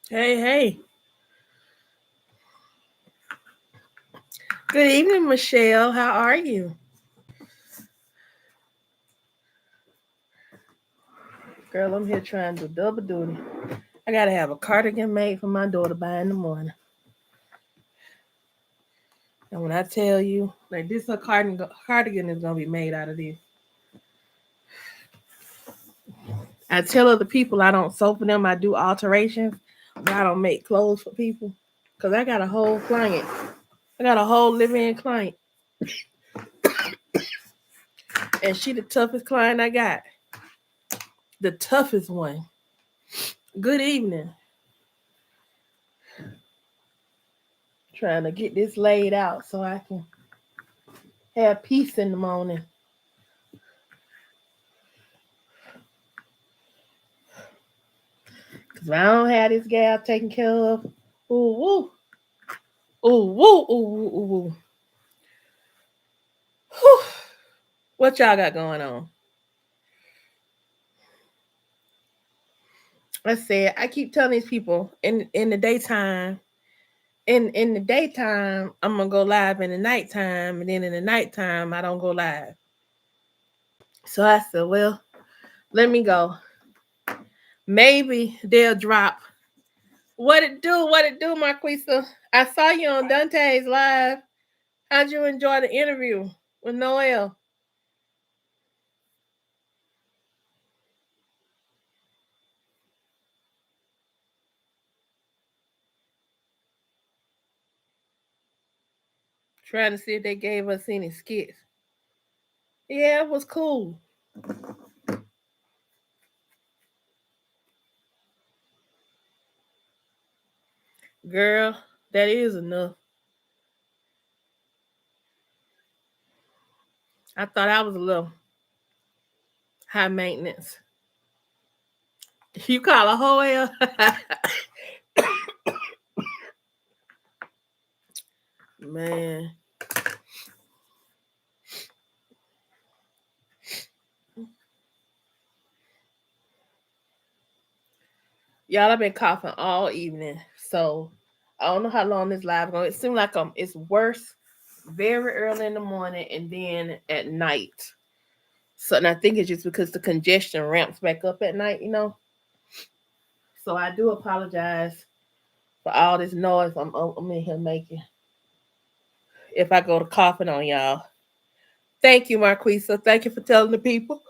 Hey, hey. Good evening, Michelle. How are you? Girl, I'm here trying to do double duty. I gotta have a cardigan made for my daughter by in the morning. And when I tell you, like this her cardigan is gonna be made out of this. I tell other people I don't sew for them, I do alterations, but I don't make clothes for people. Cause I got a whole client. I got a whole living client. And she the toughest client I got. The toughest one. Good evening. Trying to get this laid out so I can have peace in the morning. Cause if I don't have this gal taken care of, ooh woo, ooh woo, ooh woo, ooh woo. Whew. What y'all got going on? Let's say I keep telling these people in the daytime, in the daytime, I'm gonna go live in the nighttime, and then in the nighttime I don't go live. So I said, well, let me go. Maybe they'll drop. What it do? What it do, Marquisa? I saw you on Dante's live. How'd you enjoy the interview with Noel? Trying to see if they gave us any skits. Yeah, it was cool. Girl, that is enough. I thought I was a little high maintenance. You call a hoe? Man. Y'all, I've been coughing all evening. So I don't know how long this live going. It seems like it's worse very early in the morning and then at night. So and I think it's just because the congestion ramps back up at night. So I do apologize for all this noise I'm in here making. If I go to coughing on y'all. Thank you, Marquisa. Thank you for telling the people.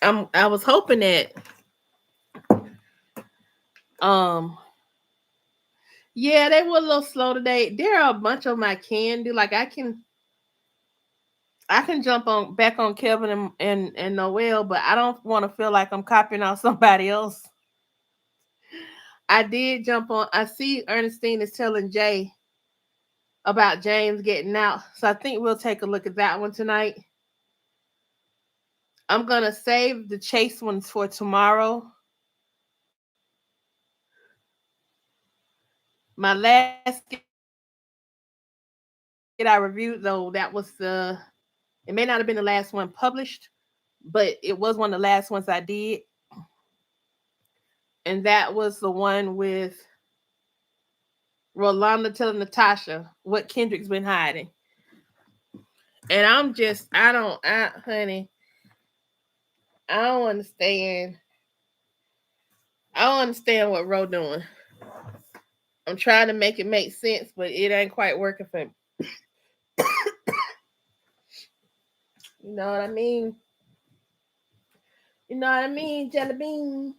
I was hoping that um yeah, they were a little slow today. There are a bunch of them I can do. Like I can jump on back on Kevin and Noel, but I don't want to feel like I'm copying off somebody else. I did jump on. I see Ernestine is telling Jay about James getting out, so I think we'll take a look at that one tonight. I'm gonna save the chase ones for tomorrow. My last skit I reviewed though, that was the it may not have been the last one published, but it was one of the last ones I did. And that was the one with Rolanda telling Natasha what Kendrick's been hiding. And honey, I don't understand. I don't understand what Ro doing. I'm trying to make it make sense, but it ain't quite working for me. You know what I mean? You know what I mean, Jelly Bean?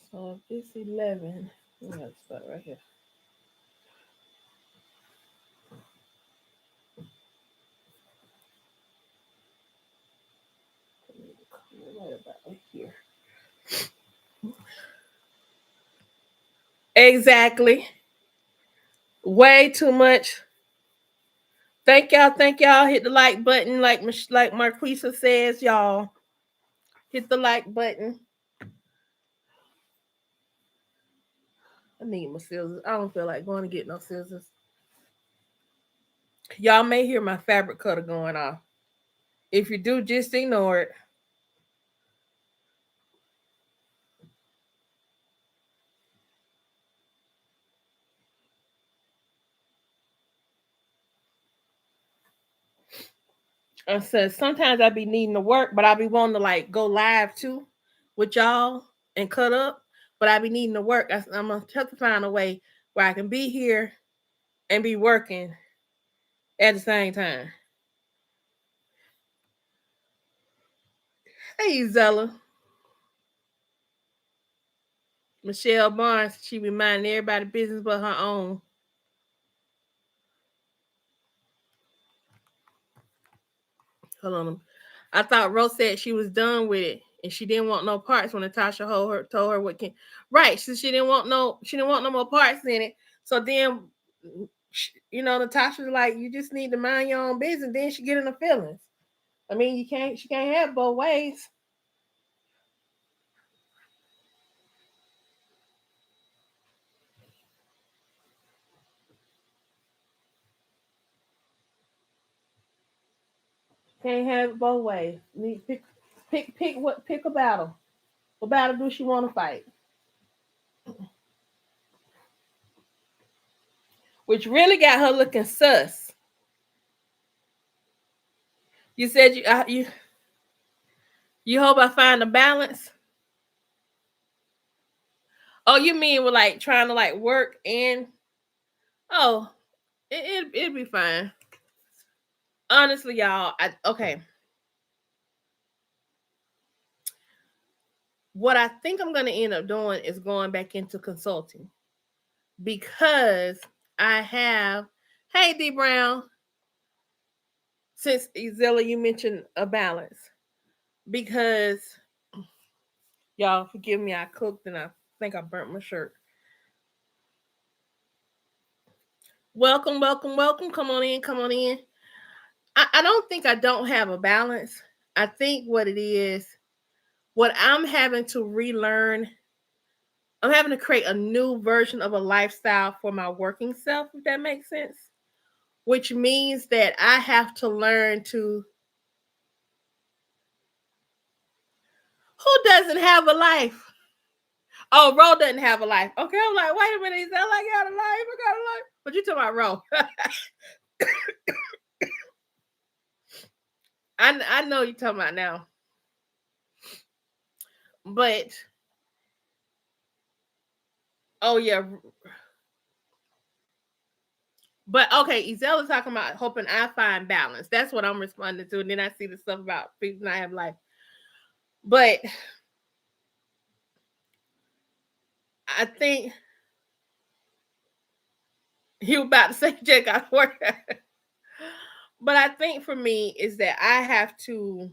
So this 11, we gotta start right here. Right about right here. Exactly. Way too much. Thank y'all. Thank y'all. Hit the like button, like Marquisa says, y'all. Hit the like button. I need my scissors. I don't feel like going to get no scissors. Y'all may hear my fabric cutter going off. If you do, just ignore it. I said sometimes I be needing to work, but I be wanting to like go live too with y'all and cut up. But I be needing to work. I'm gonna have to find a way where I can be here and be working at the same time. Hey Zella, Michelle Barnes, she be minding everybody business but her own. Hold on. I thought Rose said she was done with it and she didn't want no parts when Natasha told her what can right. So she didn't want no more parts in it. So then Natasha's like, you just need to mind your own business. Then she get in the feelings. I mean, she can't have both ways. Can't have it both ways. Need pick a battle. What battle do she want to fight? Which really got her looking sus. You said you hope I find a balance. Oh, you mean with like trying to like work and oh, it'd be fine. Honestly, y'all, okay. What I think I'm gonna end up doing is going back into consulting because I have. Hey, D Brown, since Zilla, you mentioned a balance because y'all forgive me, I cooked and I think I burnt my shirt. Welcome, welcome, welcome. Come on in, come on in. I don't think I don't have a balance. I think what it is, what I'm having to relearn, I'm having to create a new version of a lifestyle for my working self, if that makes sense. Which means that I have to learn to. Who doesn't have a life? Oh, Ro doesn't have a life. Okay, I'm like, wait a minute. He said, like, I got a life. I got a life. But you talking about Ro? I know you talking about now. But oh yeah. But okay, Ezella's talking about hoping I find balance. That's what I'm responding to. And then I see the stuff about people not have life. But I think you about to say Jake got work. But I think for me is that I have to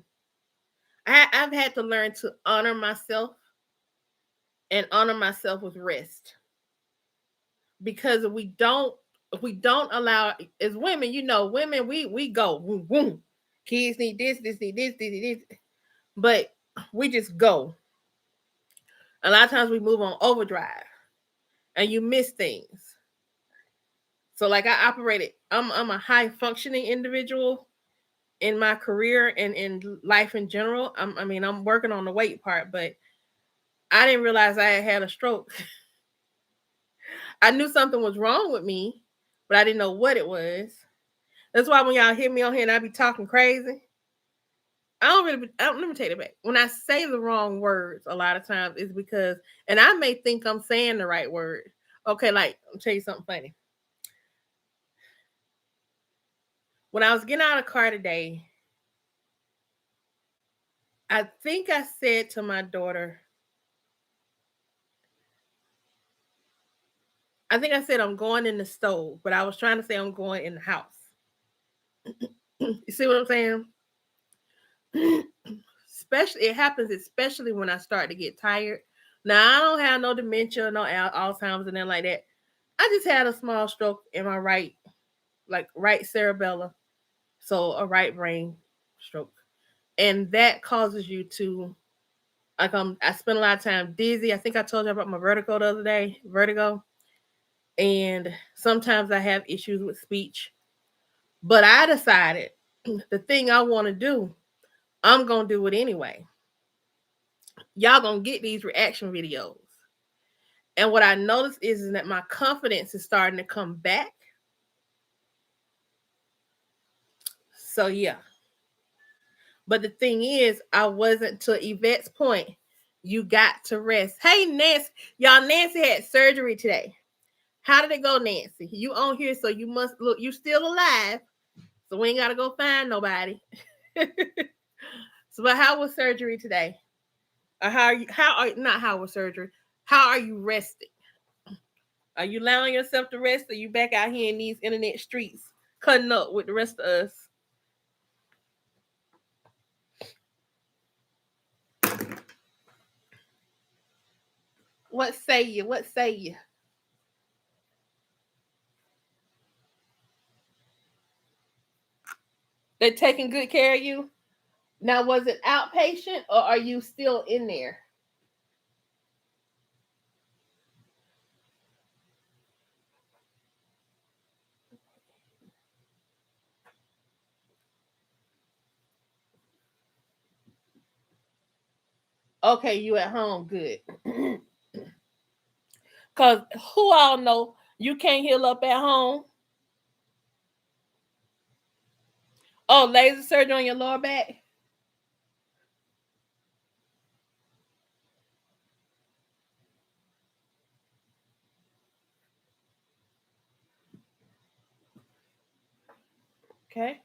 I've had to learn to honor myself and honor myself with rest. Because if we don't allow as women, women we go boom, boom. Kids need this need this. But we just go. A lot of times we move on overdrive and you miss things. So like I operated, I'm a high functioning individual in my career and in life in general. I'm working on the weight part, but I didn't realize I had a stroke. I knew something was wrong with me, but I didn't know what it was. That's why when y'all hear me on here and I be talking crazy, let me take it back. When I say the wrong words, a lot of times it's because, and I may think I'm saying the right word. Okay, like, I'll tell you something funny. When I was getting out of the car today, I think I said to my daughter, I think I said I'm going in the stove, but I was trying to say I'm going in the house. You see what I'm saying? It happens especially when I start to get tired. Now I don't have no dementia, no Alzheimer's, and then like that. I just had a small stroke in my right cerebellum, so a right brain stroke, and that causes you to I spend a lot of time dizzy. I think I told you about my vertigo the other day, and sometimes I have issues with speech. But I decided the thing I want to do, I'm gonna do it anyway. Y'all gonna get these reaction videos. And what I noticed is that my confidence is starting to come back. So yeah. But the thing is, I wasn't, to Yvette's point, you got to rest. Hey, Nancy. Y'all, Nancy had surgery today. How did it go, Nancy? You on here, so you must look, you still alive. So we ain't gotta go find nobody. So, but how was surgery today? Or how was surgery? How are you resting? Are you allowing yourself to rest, or you back out here in these internet streets cutting up with the rest of us? What say you? What say you? They're taking good care of you? Now, was it outpatient or are you still in there? Okay, you at home. Good. Because who all know you can't heal up at home? Oh, laser surgery on your lower back? Okay.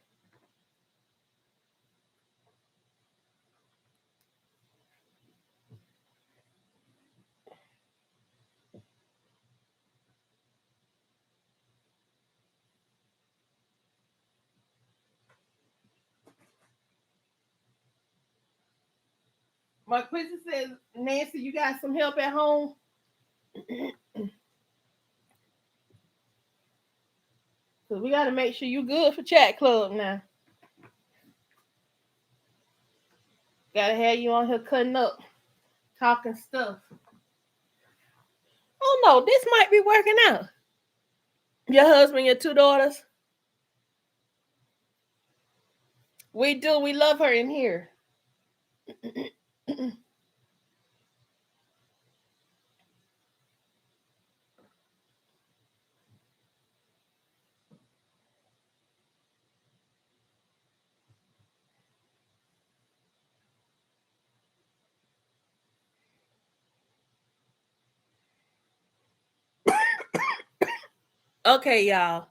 My question says, Nancy, you got some help at home? Because we got to make sure you good for chat club now. Got to have you on here cutting up, talking stuff. Oh no, this might be working out. Your husband, your two daughters? We do. We love her in here. Okay, y'all.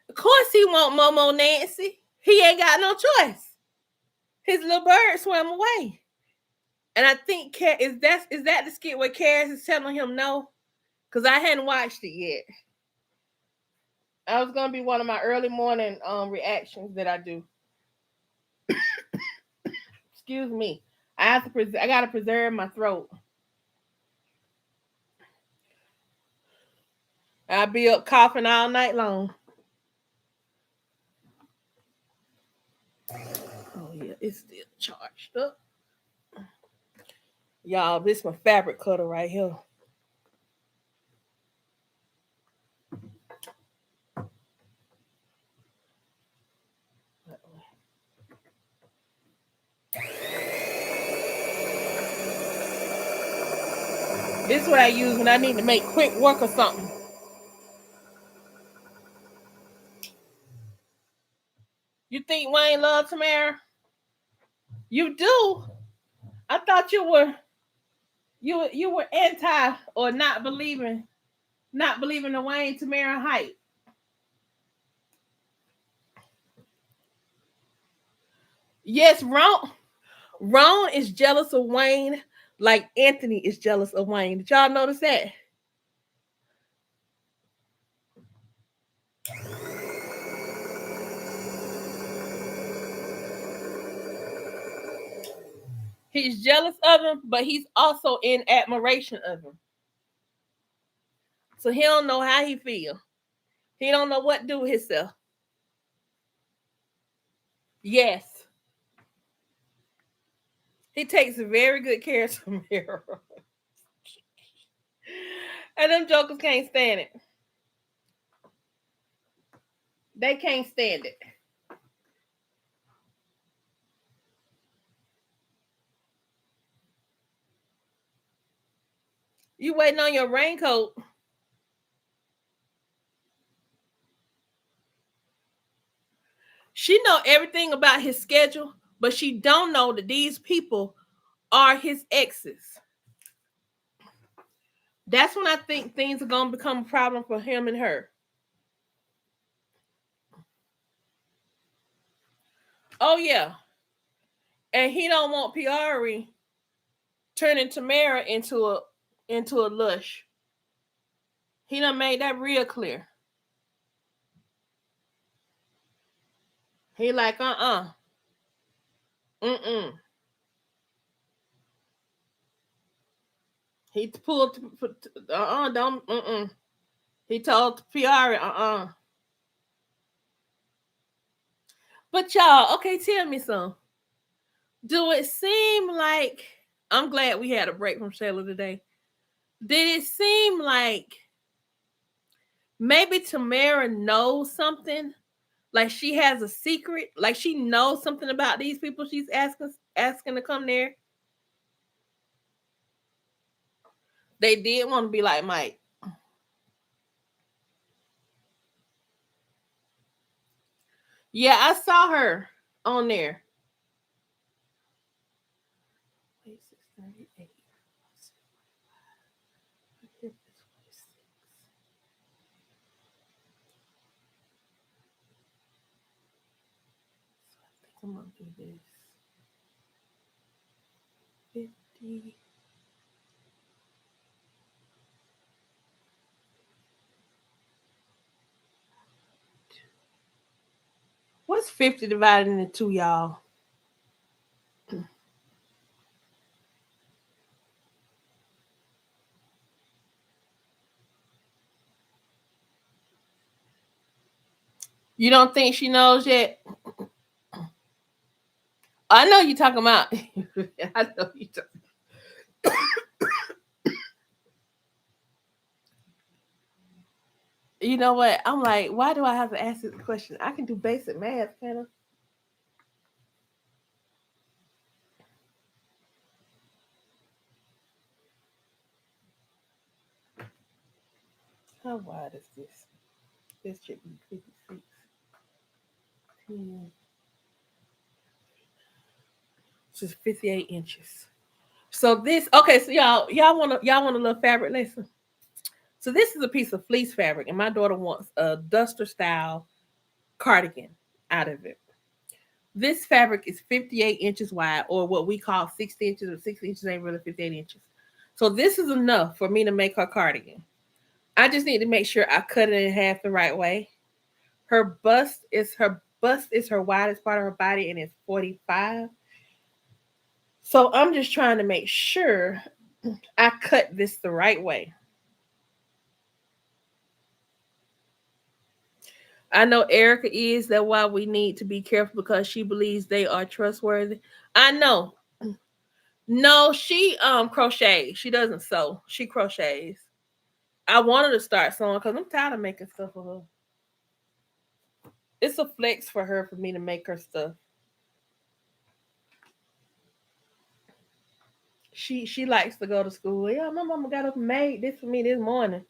Of course he want Momo Nancy. He ain't got no choice. His little bird swam away. And I think is that the skit where Cass is telling him no? Because I hadn't watched it yet. I was gonna be one of my early morning reactions that I do. Excuse me. I gotta preserve my throat. I'll be up coughing all night long. Oh yeah, it's still charged up. Y'all, this is my fabric cutter right here. This is what I use when I need to make quick work or something. You think Wayne loves Tamara? You do? I thought you were anti or not believing the Wayne Tamara hype. Yes, Ron is jealous of Wayne like Anthony is jealous of Wayne. Did y'all notice that? He's jealous of him, but he's also in admiration of him. So he don't know how he feel. He don't know what to do with himself. Yes. He takes very good care of Samira. And them jokers can't stand it. They can't stand it. You waiting on your raincoat. She know everything about his schedule, but she don't know that these people are his exes. That's when I think things are gonna become a problem for him and her. Oh yeah, and he don't want Piari turning Tamara into a lush. He done made that real clear. He like mm. He pulled don't He told Piari But y'all, okay, tell me some. Do it seem like I'm glad we had a break from Shayla today? Did it seem like maybe Tamara knows something? Like she has a secret? Like she knows something about these people she's asking to come there? They did want to be like Mike. Yeah, I saw her on there. I'm gonna do this. 50. What's 50 divided into two, y'all? You don't think she knows yet? I know you talking about. I know you talking. You know what? I'm like, why do I have to ask this question? I can do basic math, kind of. How wide is this? This should be 56. 10. This is 58 inches. So this, okay, so y'all want a little fabric lesson. So this is a piece of fleece fabric, and my daughter wants a duster style cardigan out of it. This fabric is 58 inches wide, or what we call 60 inches, or 60 inches ain't really 58 inches. So this is enough for me to make her cardigan. I just need to make sure I cut it in half the right way. Her bust is her widest part of her body, and it's 45. So I'm just trying to make sure I cut this the right way. I know Erica is that why we need to be careful because she believes they are trustworthy. I know. No, she crochets. She doesn't sew. She crochets. I wanted to start sewing because I'm tired of making stuff for her. It's a flex for her for me to make her stuff. She likes to go to school. Yeah, my mama got up and made this for me this morning.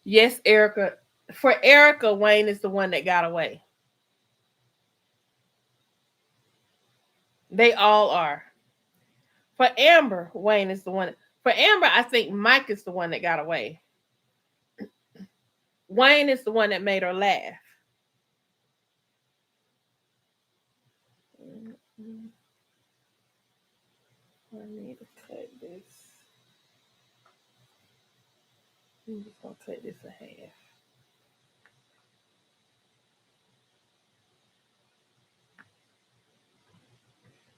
Yes, Erica. For Erica, Wayne is the one that got away. They all are. For Amber, Wayne is the one. For Amber, I think Mike is the one that got away. Wayne is the one that made her laugh. I need to cut this. I'm just gonna cut this a half.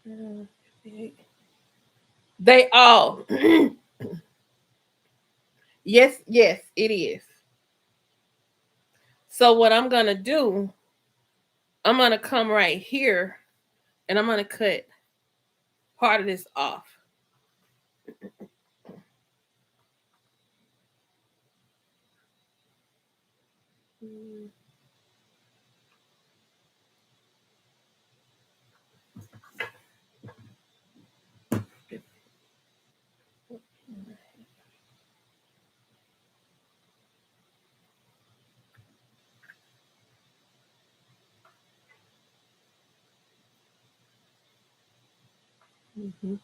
Uh, They all. Yes, yes, it is. So what I'm gonna do, I'm gonna come right here and I'm gonna cut part of this off. Mm-hmm.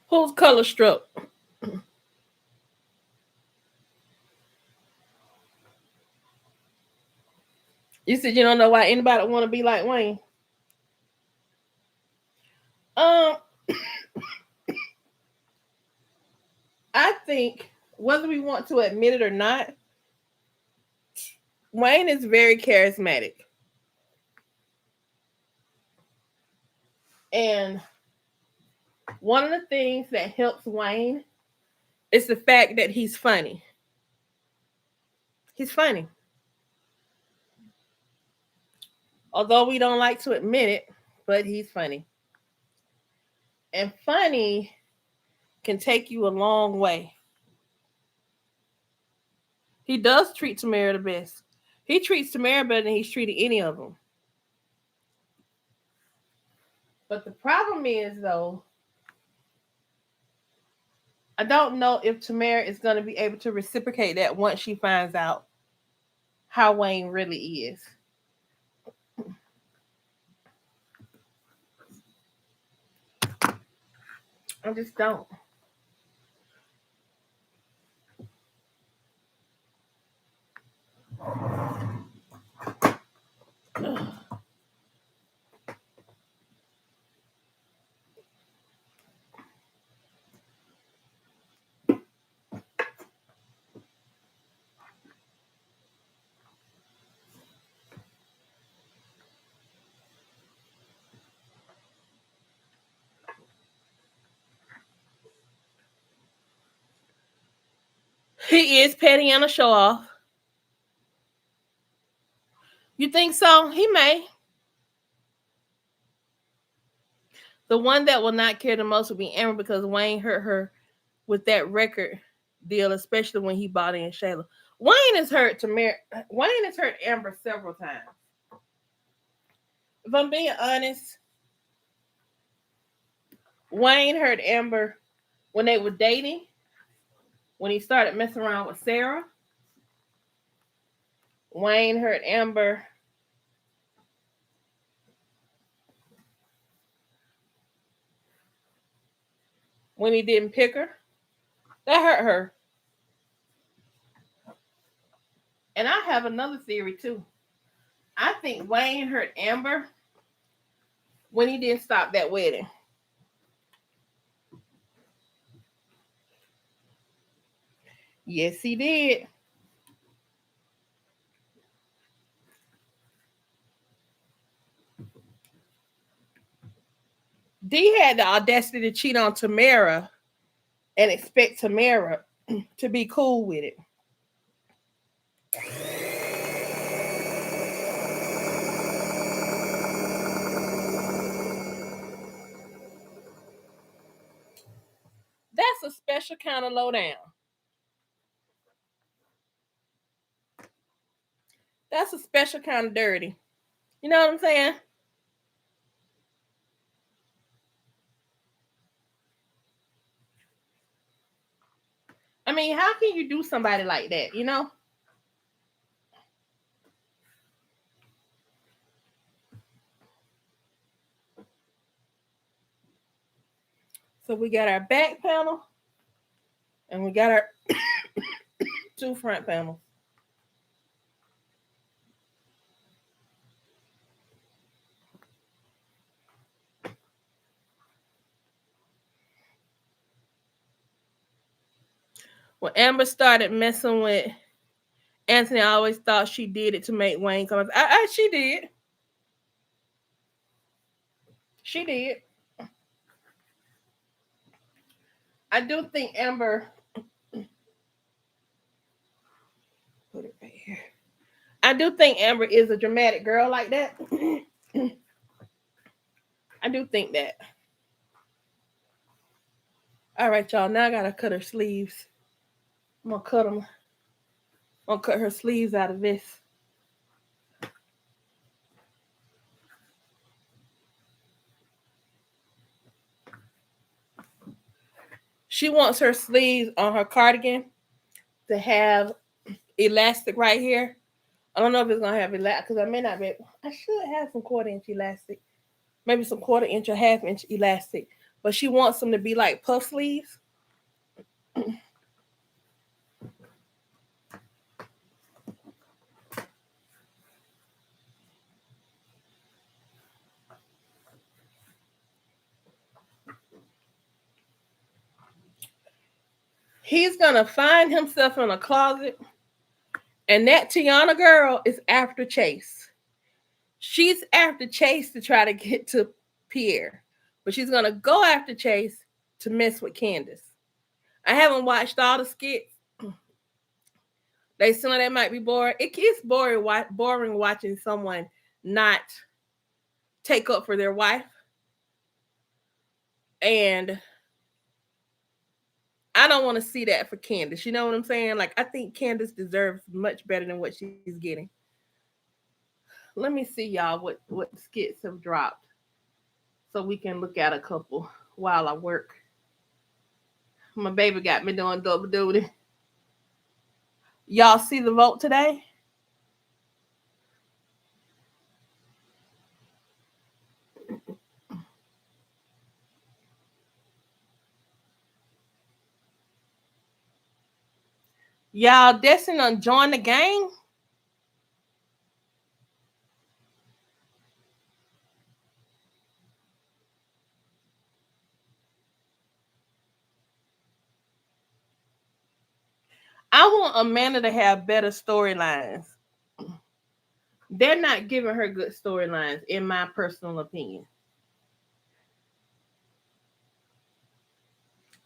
Who's color struck? You said you don't know why anybody want to be like Wayne. Um, I think whether we want to admit it or not, Wayne is very charismatic. And one of the things that helps Wayne is the fact that he's funny. He's funny. Although we don't like to admit it, but he's funny. And funny can take you a long way. He does treat Tamara the best. He treats Tamara better than he's treated any of them. But the problem is, though, I don't know if Tamara is going to be able to reciprocate that once she finds out how Wayne really is. I just don't. He is petty and a show off. You think so? He may. The one that will not care the most will be Amber because Wayne hurt her with that record deal, especially when he bought in Shayla. Wayne has hurt Tamara. Wayne has hurt Amber several times. If I'm being honest, Wayne hurt Amber when they were dating, when he started messing around with Sarah. Wayne hurt Amber when he didn't pick her. That hurt her. And I have another theory too. I think Wayne hurt Amber when he didn't stop that wedding. Yes, he did. D had the audacity to cheat on Tamara and expect Tamara to be cool with it. That's a special kind of lowdown. That's a special kind of dirty. You know what I'm saying? I mean, how can you do somebody like that, you know? So we got our back panel and we got our two front panels. When Amber started messing with Anthony, I always thought she did it to make Wayne come. She did. She did. I do think Amber. Put it right here. I do think Amber is a dramatic girl like that. I do think that. All right, y'all. Now I gotta cut her sleeves. I'm gonna cut them. I'm gonna cut her sleeves out of this. She wants her sleeves on her cardigan to have elastic right here. I don't know if it's gonna have elastic because I may not be. I should have some quarter-inch elastic, maybe some quarter-inch or half-inch elastic. But she wants them to be like puff sleeves. He's gonna find himself in a closet, and that Tiana girl is after Chase. She's after Chase to try to get to Pierre, but she's gonna go after Chase to mess with Candace. I haven't watched all the skits. They seem like they might be boring. It is boring watching someone not take up for their wife, and I don't want to see that for Candace. You know what I'm saying? Like I think Candace deserves much better than what she's getting. Let me see y'all what skits have dropped so we can look at a couple while I work. My baby got me doing double duty. Y'all see the vote today? Y'all destined on join the gang? I want Amanda to have better storylines. They're not giving her good storylines, in my personal opinion.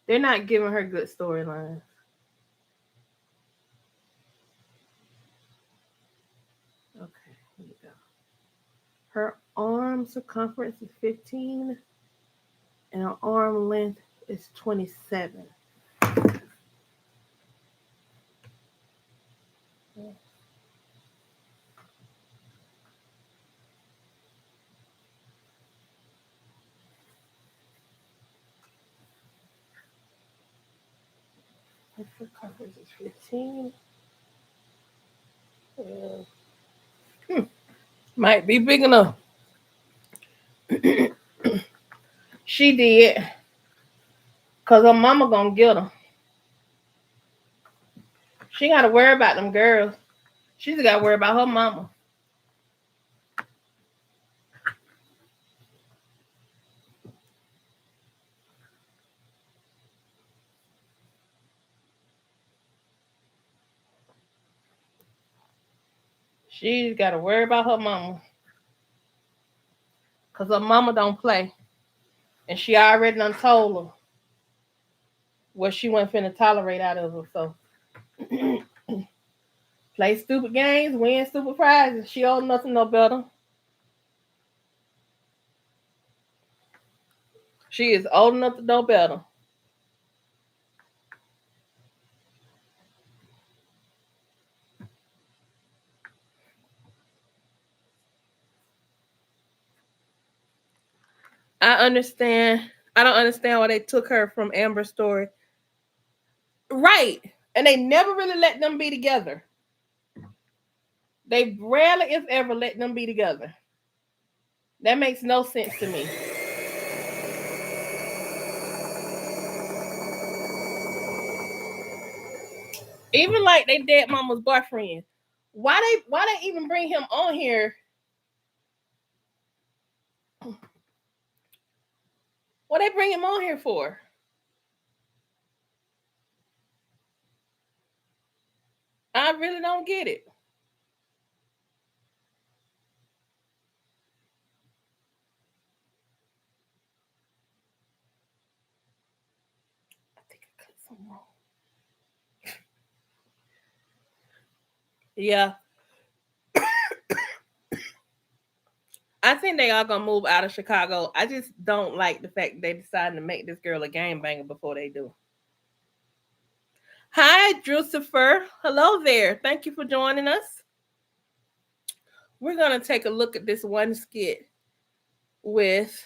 They're not giving her good storylines. Okay, here we go. Her arm circumference is 15 and her arm length is 27. Her circumference is 15. Uh, might be big enough. She did. Cause her mama gonna get her. She gotta worry about them girls. She's gotta worry about her mama. She's gotta worry about her mama. Cause her mama don't play. And she already done told her what she wasn't finna tolerate out of her. So play stupid games, win stupid prizes. She old nothing no better. She is old enough to know better. I understand. I don't understand why they took her from Amber's story. Right. And they never really let them be together. They rarely, if ever, let them be together. That makes no sense to me. Even like they dead mama's boyfriend. Why they even bring him on here? What they bring him on here for? I really don't get it. I think I cut something wrong. Yeah. I think they are gonna move out of Chicago. I just don't like the fact they decided to make this girl a game banger before they do. Hi, Drucifer. Hello there. Thank you for joining us. We're gonna take a look at this one skit with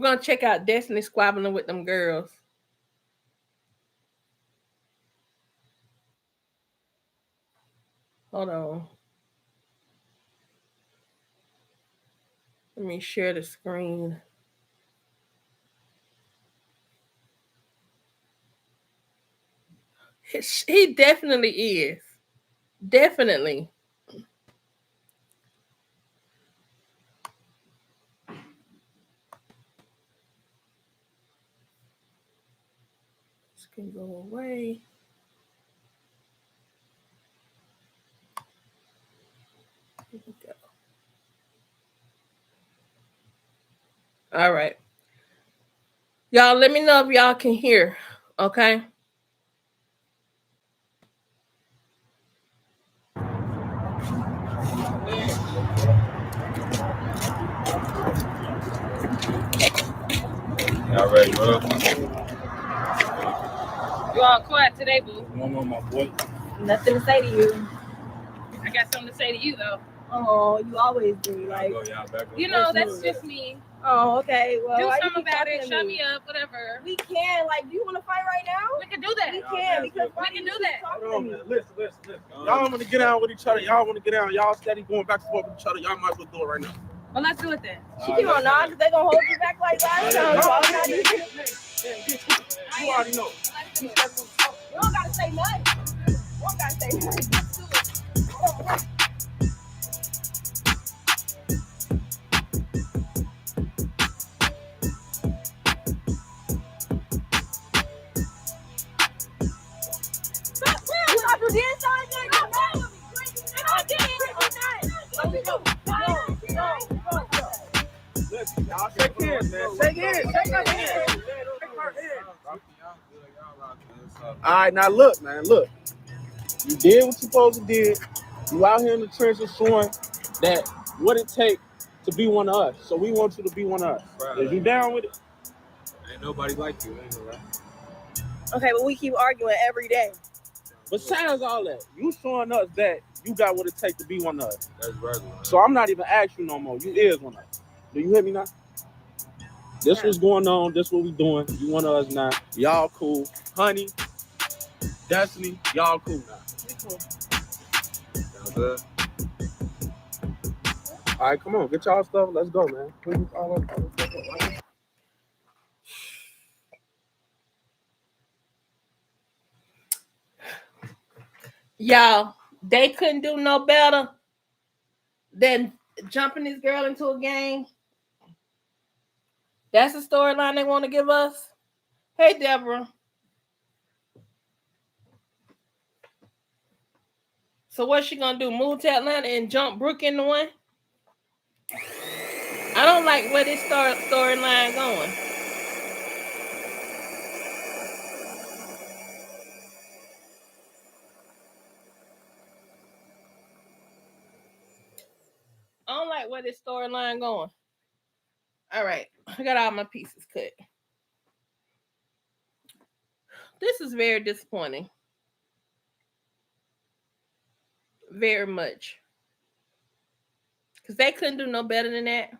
We're gonna check out Destiny squabbling with them girls. Hold on. Let me share the screen. He definitely is. Definitely. This can go away. Here we go. All right. Y'all, let me know if y'all can hear. Okay. Y'all ready, bro? You all quiet today, boo. What's on, my boy? Nothing to say to you. I got something to say to you though. Oh, you always do. Like, You know, that's just me. oh, okay. Well, Do why you something keep about talking it. to Shut me? me up. Whatever. We can. Like, do you want to fight right now? We can do that. We can because We can do that. Hold on, man. Listen. Y'all want to get out with each other. Y'all want to get out. Y'all steady going back and forth with each other. Y'all might as well do it right now. Well, let's do it then. She keep on not because they gonna hold you back like last time. So I'm not even. You already know. You don't gotta say nothing. You don't gotta say nothing. Let's do it. You thought you did something? And I did. No, we don't. No. Listen, y'all shake hands, man. Shake hands. Shake her hands. All right, now look, man. Look. You did what you supposed to do. You out here in the trenches showing that what it takes to be one of us. So we want you to be one of us. Right. Is you down with it? Ain't nobody like you, ain't no right? Okay, but we keep arguing every day. Besides all that, you showing us that you got what it takes to be one of us. That's regular. So I'm not even asking you no more. You is one of us. Do you hear me now? This what's going on. This what we doing. You one of us now. Y'all cool. Honey, Destiny, y'all cool now. We cool. Sounds good. All right, come on. Get y'all stuff. Let's go, man. Y'all, they couldn't do no better than jumping this girl into a game. That's the storyline they want to give us. Hey, Deborah. So what's she gonna do? Move to Atlanta and jump Brooke in the one? I don't like where this storyline going. I don't like where this storyline going. All right, I got all my pieces cut. This is very disappointing. Very much. Because they couldn't do no better than that.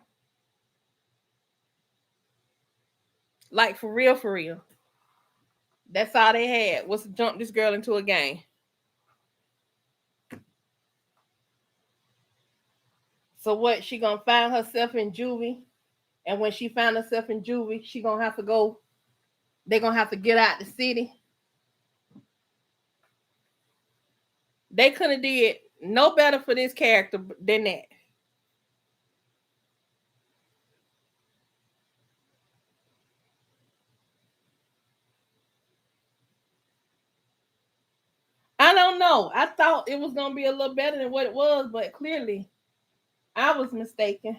Like, for real, for real. That's all they had was to jump this girl into a game. So what? She gonna find herself in juvie, and when she found herself in juvie, she gonna have to go. They gonna have to get out the city. They couldn't have did no better for this character than that. I don't know. I thought it was gonna be a little better than what it was, but clearly, I was mistaken.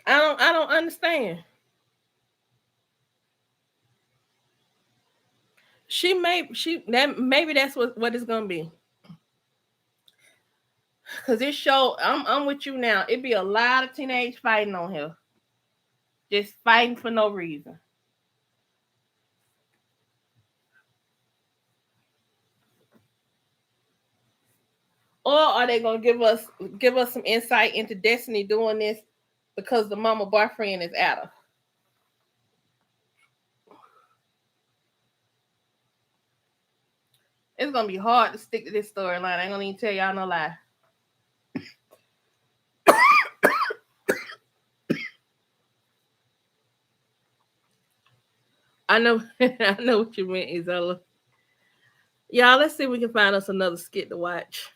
I don't understand. Maybe that's what it's gonna be. Cause this show, I'm with you now. It'd be a lot of teenage fighting on here. Just fighting for no reason. Or Sade gonna give us some insight into Destiny doing this because the mama boyfriend is at her. It's gonna be hard to stick to this storyline. I ain't gonna even tell y'all no lie. I know I know what you meant, Isola. Y'all, let's see if we can find us another skit to watch.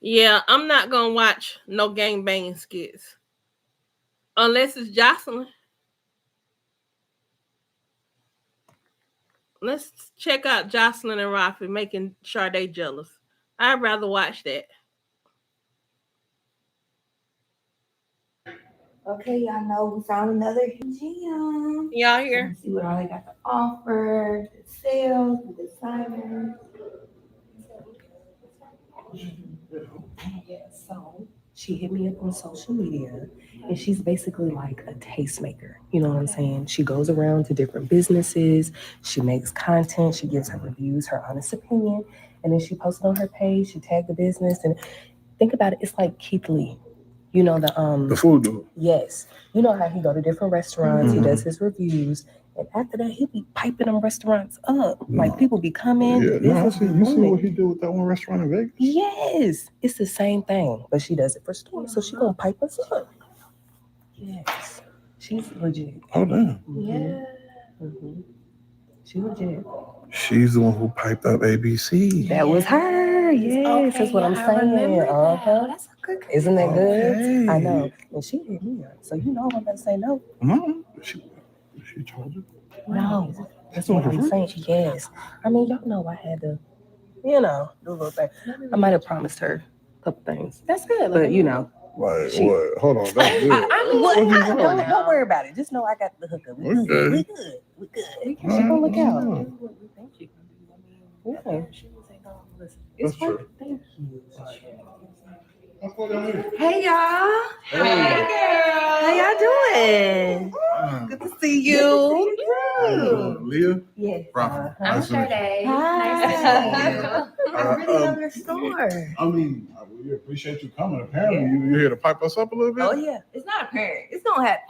Yeah, I'm not gonna watch no gang banging skits. Unless it's Jocelyn. Let's check out Jocelyn and Rafi making Sade jealous. I'd rather watch that. Okay, y'all know we found another gym. Y'all here? Let's see what all they got to offer. The sales, the designers. Yeah, so she hit me up on social media, and she's basically like a tastemaker. You know what I'm saying? She goes around to different businesses, she makes content, she gives her reviews, her honest opinion, and then she posts it on her page. She tagged the business, and think about it. It's like Keith Lee. You know the food dude. Yes. You know how he go to different restaurants, he does his reviews, and after that he be piping them restaurants up. Like people be coming. Yeah, no, I see. You see what he did with that one restaurant in Vegas? Yes, it's the same thing, but she does it for stores, so she gonna pipe us up. Yes, she's legit. Oh damn. Yeah. Mm-hmm. She legit. She's the one who piped up ABC. That was her. Yes, that's what I'm saying. That's a good. Isn't that good? Okay. I know. And she hit me up, so you know I'm gonna say no. No, she told you. No, that's what I'm saying. Yes. I mean, y'all know I had to, do a little thing. I might have promised her a couple things. That's good. But, Like what? Hold on. That's good. don't worry about it. Just know I got the hookup. We good. We good. She gonna look out. Yeah. That's true. Thank you. Hey y'all. Hey, girl. How y'all doing? Good to see you. Leah? Yes. Rafa. I'm Nice to meet you. Sade. Hi. Nice to see you. I really love your store. I mean, we appreciate you coming. Apparently, you're here to pipe us up a little bit. Oh yeah, it's not apparent. It's gonna happen.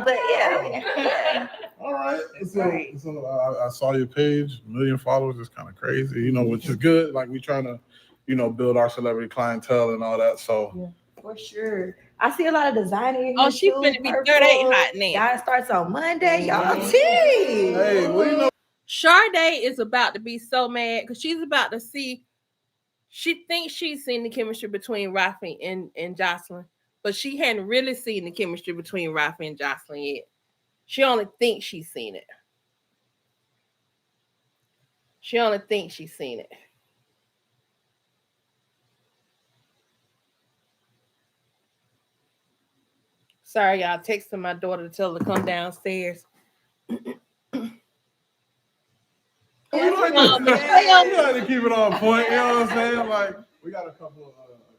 But yeah. All right. So I saw your page, 1 million followers. It's kind of crazy, which is good. Like we trying to, build our celebrity clientele and all that. So For sure. I see a lot of designer. Oh, she finna be 38 hot now. Y'all starts on Monday. Y'all Mhm. tea. hey, well, Sade is about to be so mad because she's about to see. She thinks she's seen the chemistry between Rafi and Jocelyn, but she hadn't really seen the chemistry between Rafi and Jocelyn yet. She only thinks she's seen it. She only thinks she's seen it. Sorry, y'all. Texting my daughter to tell her to come downstairs. we like to keep it on point. You know what I'm saying? Like we got a couple of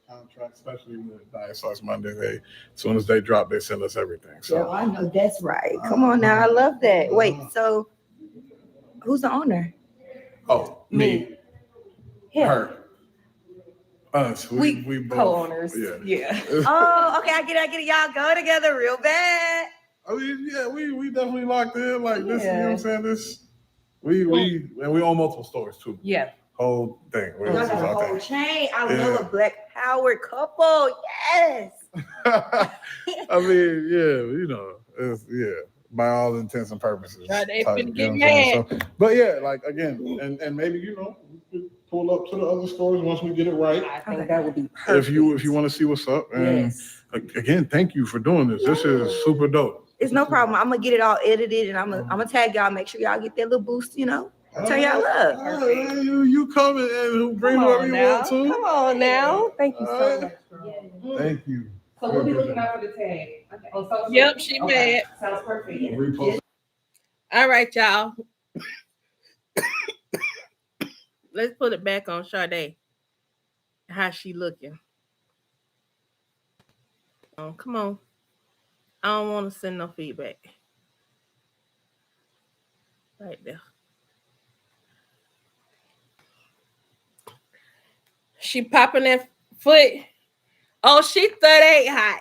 contracts, especially with Diet Sauce Monday. As soon as they drop, they send us everything. So Yeah, I know that's right. Come on now, I love that. Wait, so who's the owner? Oh, me. Him. Her. Us. We both co-owners. Yeah. Oh, okay, I get it. Y'all go together real bad. I mean, yeah, we definitely locked in like this. You know Yeah. what I'm saying? This we own multiple stores too. Yeah. Whole thing. Y'all got a whole chain. I love a black power couple. Yes. I mean, it's by all intents and purposes. They type, finna you get know what I'm saying? mad. So, but yeah, like again, and maybe we could pull up to the other stores once we get it right. I think that would be perfect. If you want to see what's up, and Yes. again, thank you for doing this. This is super dope. It's no problem. I'm gonna get it all edited, and I'm gonna tag y'all. Make sure y'all get that little boost. Tell y'all up. You come and bring whoever you want to. Come on now. Thank you so much. Thank you. So we'll be looking out for the tag. Okay. On social? Yep, she Okay. mad. Sounds perfect. Repost. All right, y'all. Let's put it back on Sade. How she looking? Oh, come on. I don't want to send no feedback. Right there. She popping that foot. Oh, she 38 hot.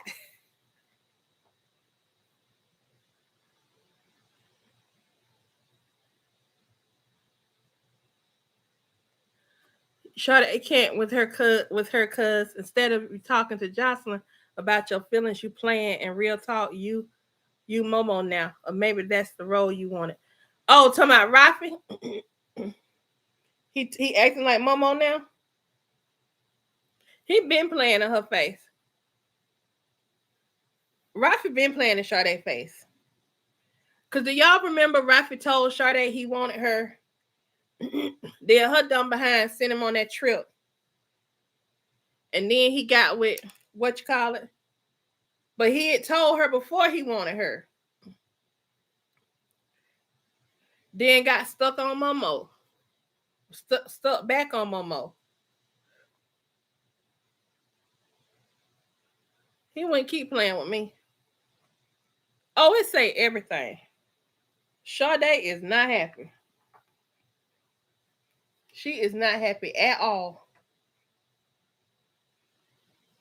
Shawty can't with her cuz instead of talking to Jocelyn about your feelings, you playing in real talk, you Momo now. Or maybe that's the role you wanted. Oh, talking about Rafi? he acting like Momo now? He been playing in her face. Rafi been playing in Sade face. Cause do y'all remember Rafi told Sade he wanted her? Then her dumb behind sent him on that trip. And then he got with what you call it? But he had told her before he wanted her. Then got stuck on Momo. Stuck back on Momo. He wouldn't keep playing with me. Oh, it say everything. Sade is not happy. She is not happy at all.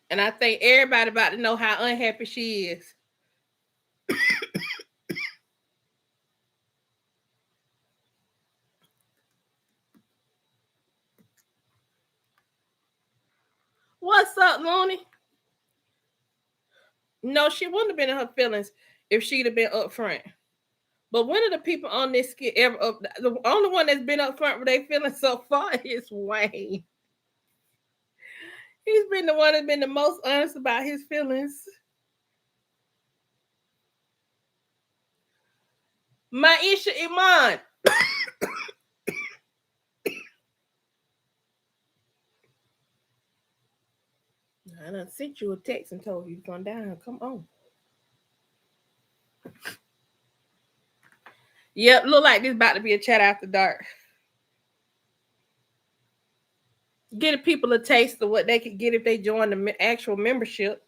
And I think everybody about to know how unhappy she is. What's up, Looney? No, she wouldn't have been in her feelings if she'd have been up front. But one of the people on this skit ever the only one that's been up front with their feelings so far is Wayne. He's been the one that's been the most honest about his feelings. Maisha Iman. I done sent you a text and told you to come down. Come on. Yep, look like this about to be a chat after dark. Give people a taste of what they could get if they join the actual membership.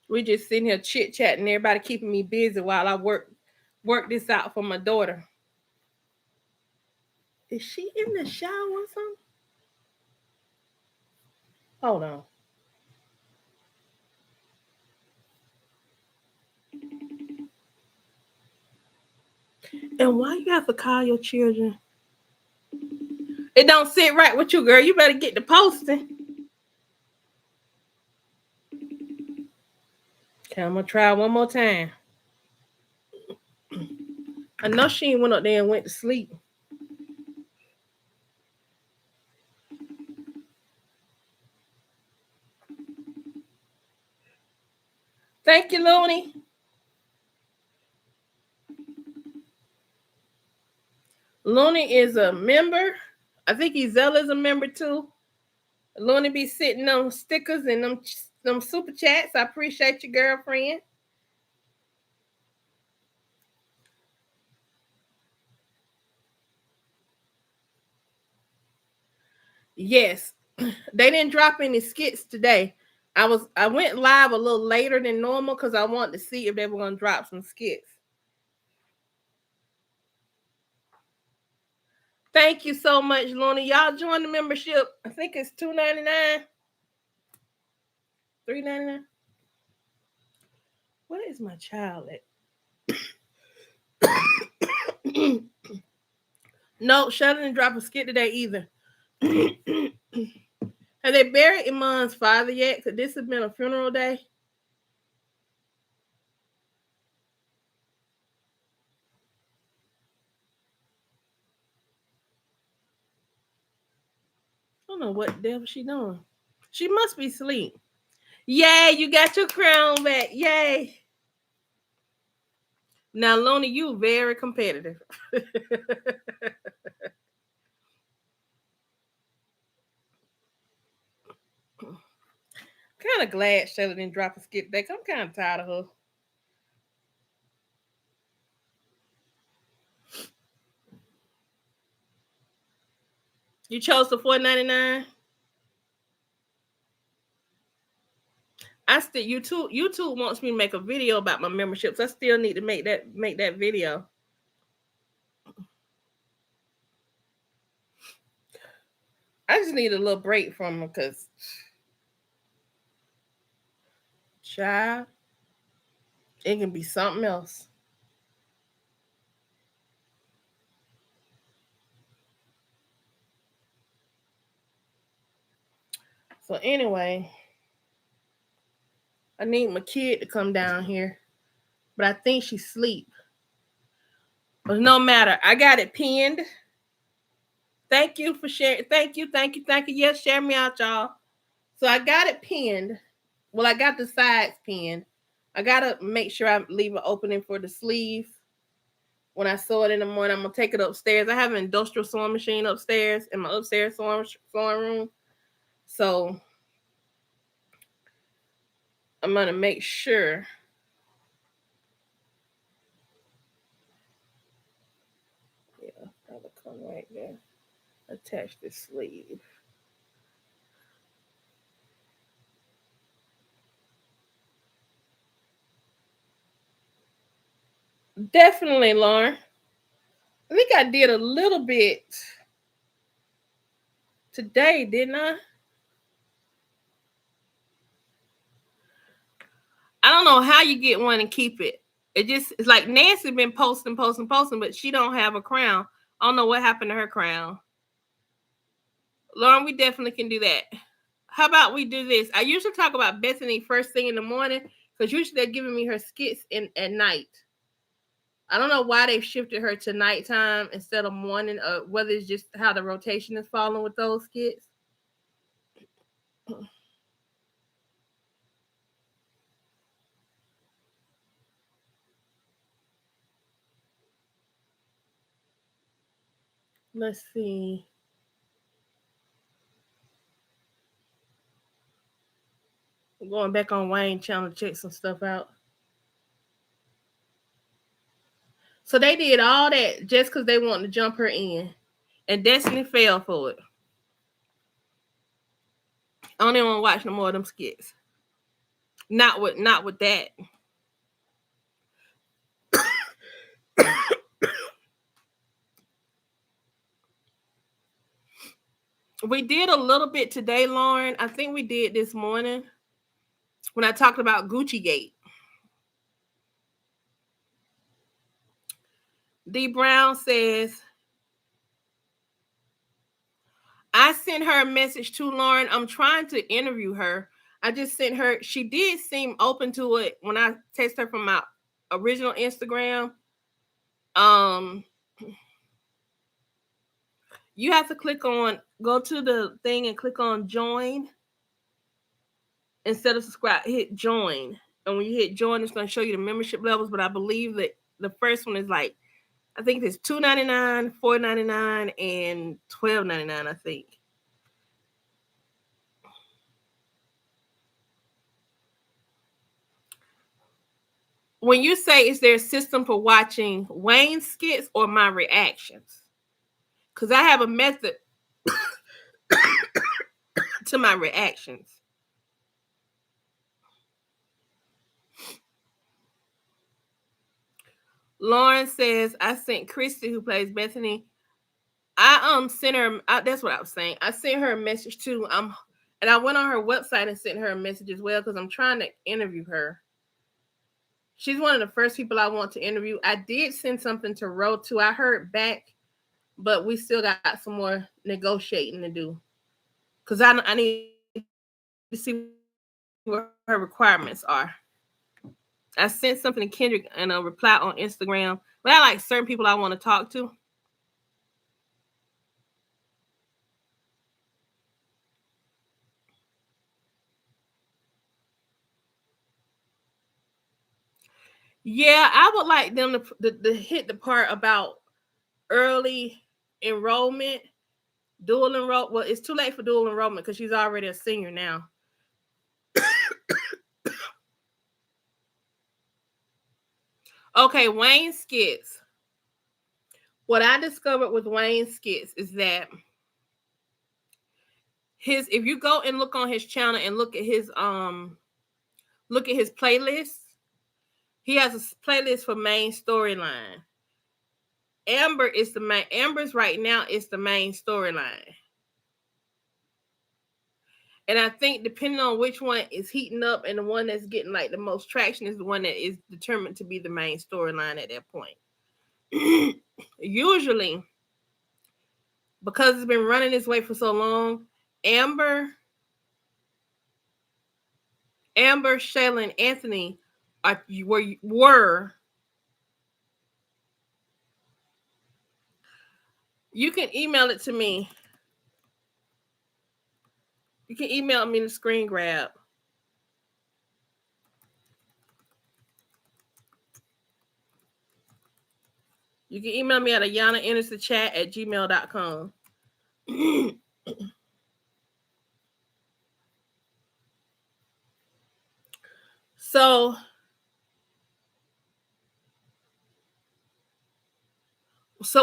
We just sitting here chit-chatting, everybody keeping me busy while I work this out for my daughter. Is she in the shower or something? Hold on. And why you have to call your children? It don't sit right with you, girl. You better get to posting. Okay, I'm gonna try one more time. I know she ain't went up there and went to sleep. Thank you, Looney. Looney is a member. I think Ezella is a member too. Looney be sitting on stickers and them super chats. I appreciate you, girlfriend. Yes, they didn't drop any skits today. I went live a little later than normal because I wanted to see if they were gonna drop some skits. Thank you so much, Looney. Y'all join the membership. I think it's $2.99. $3.99. Where is my child at? No, Sheldon didn't drop a skit today either. Have they buried Iman's father yet? Because this has been a funeral day. I don't know what the devil she doing. She must be asleep. Yay, you got your crown back. Yay. Now, Looney, you very competitive. Kind of glad Shelly didn't drop a skit deck. I'm kind of tired of her. You chose the $4.99. I still YouTube wants me to make a video about my memberships. I still need to make that video. I just need a little break from them because, child, it can be something else. So anyway, I need my kid to come down here, but I think she's asleep. But no matter, I got it pinned. Thank you for sharing. Thank you. Yes, share me out, y'all. So I got it pinned. Well, I got the sides pinned. I gotta make sure I leave an opening for the sleeve. When I sew it in the morning, I'm gonna take it upstairs. I have an industrial sewing machine upstairs in my upstairs sewing room. So I'm gonna make sure. Yeah, that'll come right there. Attach the sleeve. Definitely, Lauren. I think I did a little bit today, didn't I? I don't know how you get one and keep it. It's like Nancy been posting, but she don't have a crown. I don't know what happened to her crown. Lauren, we definitely can do that. How about we do this? I usually talk about Bethany first thing in the morning because usually they're giving me her skits at night. I don't know why they've shifted her to nighttime instead of morning, whether it's just how the rotation is falling with those skits. Let's see. I'm going back on Wayne channel to check some stuff out. So they did all that just because they wanted to jump her in. And Destiny fell for it. I don't even want to watch no more of them skits. Not with that. We did a little bit today, Lauren. I think we did this morning when I talked about Gucci Gate. D Brown says, I sent her a message to Lauren. I'm trying to interview her. I just sent her. She did seem open to it when I texted her from my original Instagram. You have to go to the thing and click on join instead of subscribe. Hit join, and when you hit join, it's going to show you the membership levels. But I believe that the first one is like, I think it's $2.99, $4.99, and $12.99. I think. When you say, is there a system for watching Wayne's skits or my reactions? Because I have a method to my reactions. Lauren says, I sent Christy, who plays Bethany. I sent her. That's what I was saying. I sent her a message too. And I went on her website and sent her a message as well because I'm trying to interview her. She's one of the first people I want to interview. I did send something to Ro too. I heard back, but we still got some more negotiating to do because I need to see what her requirements are. I sent something to Kendrick and a reply on Instagram, but I like certain people I want to talk to. Yeah, I would like them to hit the part about early enrollment, dual enroll. Well, it's too late for dual enrollment because she's already a senior now. Okay, Wayne skits. What I discovered with Wayne skits is that if you go and look on his channel and look at his playlist, he has a playlist for main storyline. Amber's right now is the main storyline. And I think depending on which one is heating up and the one that's getting like the most traction is the one that is determined to be the main storyline at that point. Usually, because it's been running this way for so long, Amber, Shayla, and Anthony were. You can email it to me. You can email me the screen grab. You can email me at ayanaentersthechat@gmail.com. So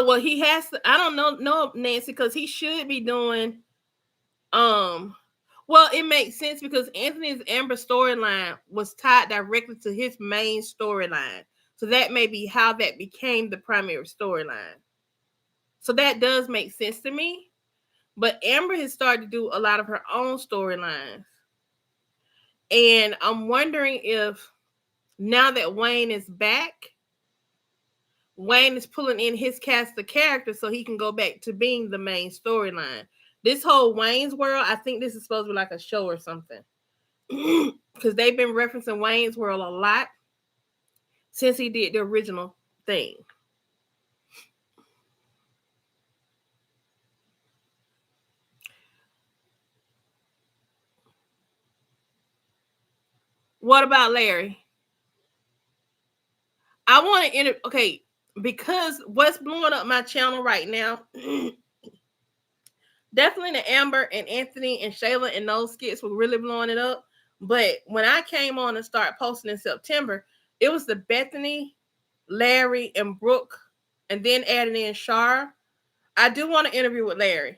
what he has to, I don't know Nancy, because he should be doing well, it makes sense because Anthony's Amber storyline was tied directly to his main storyline. So that may be how that became the primary storyline. So that does make sense to me. But Amber has started to do a lot of her own storylines. And I'm wondering if now that Wayne is back, Wayne is pulling in his cast of characters so he can go back to being the main storyline. This whole Wayne's World, I think this is supposed to be like a show or something. Because they've been referencing Wayne's World a lot since he did the original thing. What about Larry? I want to okay, because what's blowing up my channel right now, definitely the Amber and Anthony and Shayla and those skits were really blowing it up. But when I came on and started posting in September, it was the Bethany, Larry, and Brooke, and then adding in Shara. I do want to interview with Larry.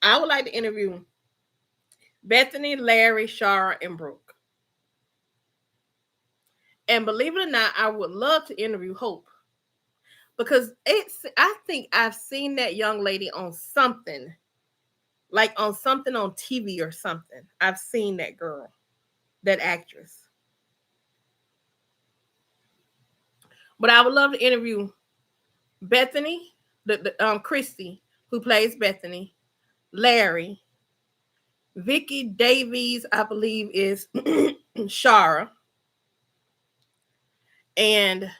I would like to interview Bethany, Larry, Shara, and Brooke. And believe it or not, I would love to interview Hope. Because I think I've seen that young lady on something. Like on something on TV or something. I've seen that girl. That actress. But I would love to interview Bethany, the Christy, who plays Bethany, Larry, Vicky Davies, I believe is Shara, and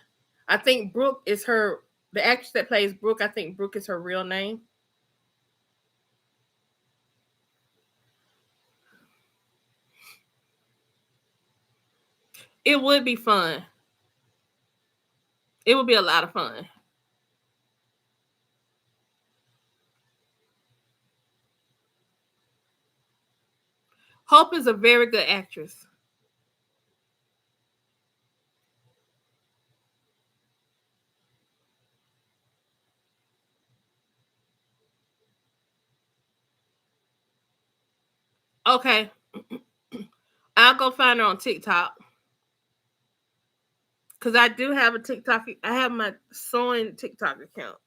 I think Brooke is the actress that plays Brooke. I think Brooke is her real name. It would be fun. It would be a lot of fun. Hope is a very good actress. Okay. I'll go find her on TikTok. Because I do have a TikTok. I have my sewing TikTok account.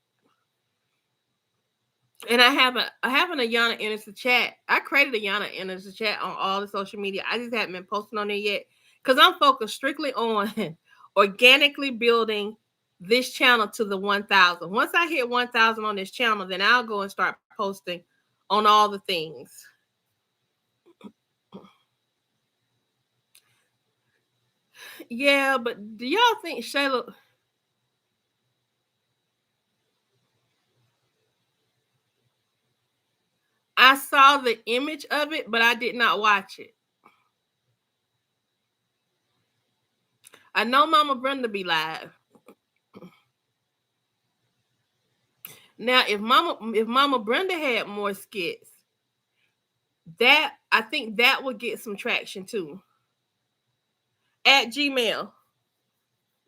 And I have an Ayana Enters the Chat. I created Ayana Enters the Chat on all the social media. I just haven't been posting on it yet. Because I'm focused strictly on organically building this channel to the 1,000. Once I hit 1,000 on this channel, then I'll go and start posting on all the things. Yeah, but do y'all think Shayla... I saw the image of it, but I did not watch it. I know Mama Brenda be live. Now, if Mama Brenda had more skits, I think that would get some traction too. At Gmail,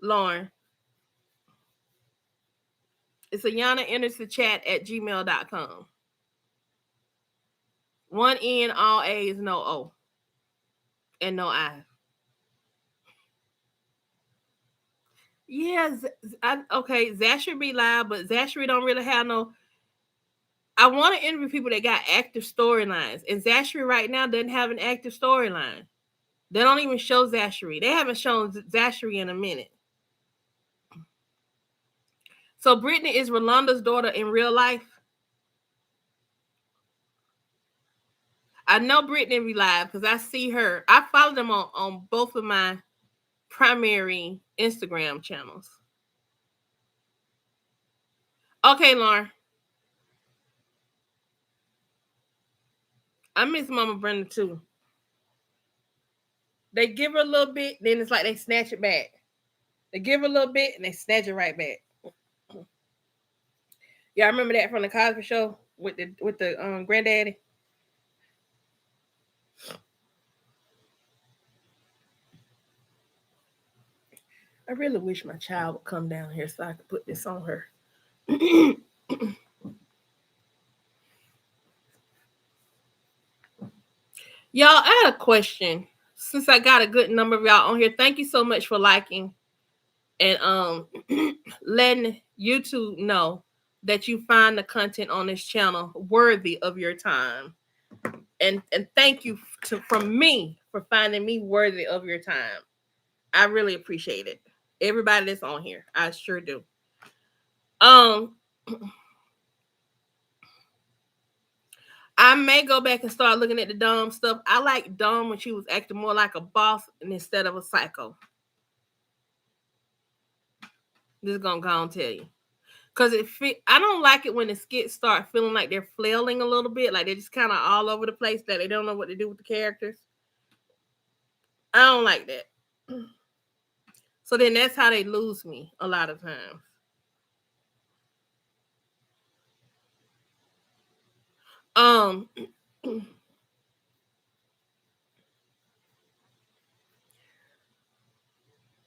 Lauren. It's Ayana enters the chat at gmail.com. 1 N, all A's, no O. And no I. Yeah, okay, Zachary be live, but Zachary don't really have no. I want to interview people that got active storylines, and Zachary right now doesn't have an active storyline. They don't even show Zachary. They haven't shown Zachary in a minute. So Brittany is Rolanda's daughter in real life. I know Brittany be live because I see her. I follow them on both of my primary Instagram channels. Okay, Lauren. I miss Mama Brenda too. They give her a little bit, then it's like they snatch it back. They give her a little bit and they snatch it right back. Yeah, I remember that from the Cosby Show with the granddaddy. I really wish my child would come down here so I could put this on her. Y'all, I had a question. Since I got a good number of y'all on here, thank you so much for liking and letting YouTube know that you find the content on this channel worthy of your time. And thank you from me for finding me worthy of your time. I really appreciate it. Everybody that's on here, I sure do. I may go back and start looking at the Dom stuff. I like Dom when she was acting more like a boss instead of a psycho. This is gonna go and tell you. Because I don't like it when the skits start feeling like they're flailing a little bit, like they're just kind of all over the place, that they don't know what to do with the characters. I don't like that. So then that's how they lose me a lot of times.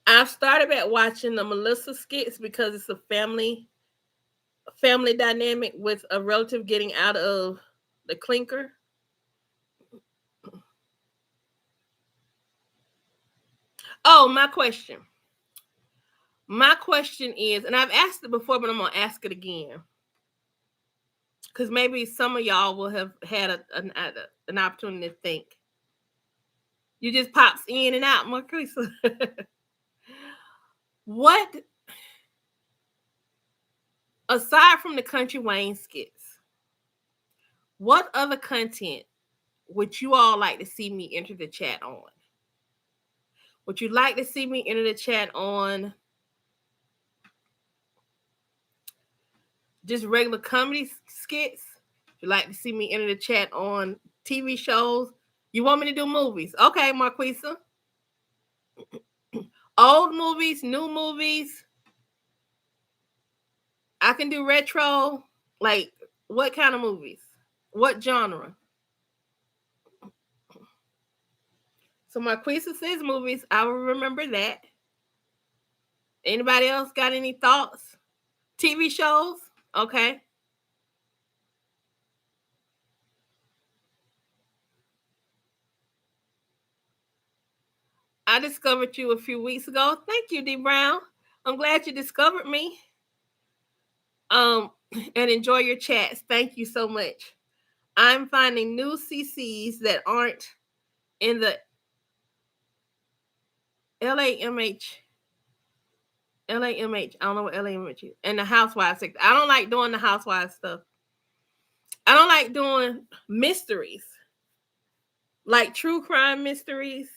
I've started back watching the Melissa skits because it's a family dynamic with a relative getting out of the clinker. Oh, my question is, and I've asked it before, but I'm gonna ask it again because maybe some of y'all will have had an opportunity to think. You just pops in and out, Marquise. What, aside from the Country Wayne skits, what other content would you all like to see me enter the chat on? Would you like to see me enter the chat on just regular comedy skits? Would you like to see me enter the chat on TV shows? You want me to do movies? Okay, Marquisa. Old movies, new movies. I can do retro. Like, what kind of movies? What genre? So Marquisa says movies. I will remember that. Anybody else got any thoughts? TV shows? Okay. I discovered you a few weeks ago. Thank you, D Brown. I'm glad you discovered me. And enjoy your chats. Thank you so much. I'm finding new CCs that aren't in the LAMH. I don't know what LAMH is. And the Housewives sector. I don't like doing the Housewives stuff. I don't like doing mysteries. Like true crime mysteries.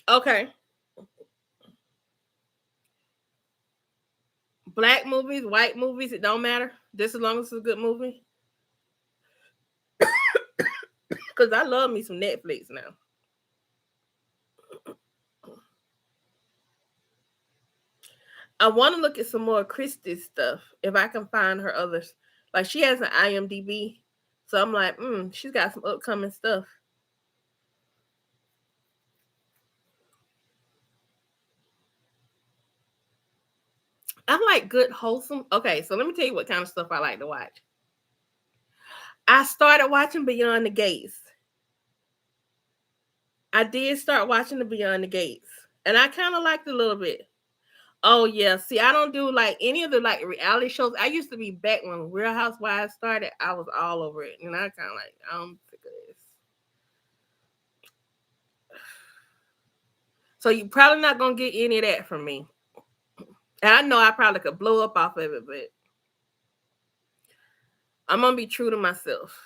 Okay. Black movies, white movies, it don't matter. Just as long as it's a good movie. Because I love me some Netflix now. I want to look at some more Christie's stuff if I can find her others. Like she has an IMDb. So I'm like, she's got some upcoming stuff. I like good, wholesome. Okay, so let me tell you what kind of stuff I like to watch. I started watching Beyond the Gates. I did start watching the Beyond the Gates, and I kind of liked it a little bit. Oh yeah, see, I don't do like any of the like reality shows. I used to be back when Real Housewives started. I was all over it, and I kind of like I'm sick of this. So you probably not gonna get any of that from me. And I know I probably could blow up off of it, but I'm gonna be true to myself,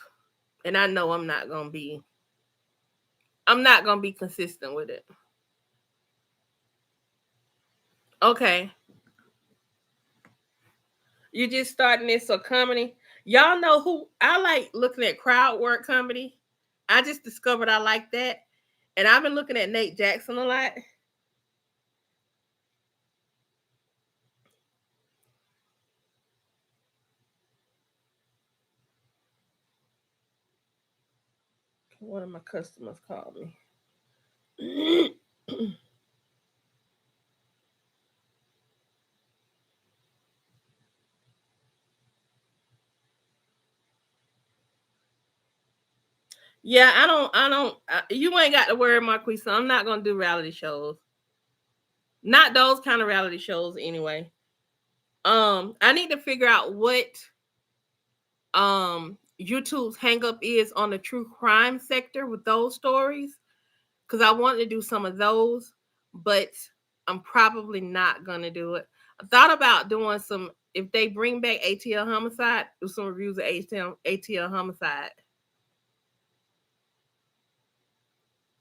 and I know I'm not gonna be consistent with it. Okay. You just starting this so comedy. Y'all know who I like looking at crowd work comedy. I just discovered I like that. And I've been looking at Nate Jackson a lot. One of my customers called me. Yeah, you ain't got to worry, Marquisa. I'm not going to do reality shows. Not those kind of reality shows anyway. I need to figure out what YouTube's hang up is on the true crime sector with those stories, because I wanted to do some of those, but I'm probably not gonna do it. I thought about doing some, if they bring back ATL Homicide, do some reviews of ATL Homicide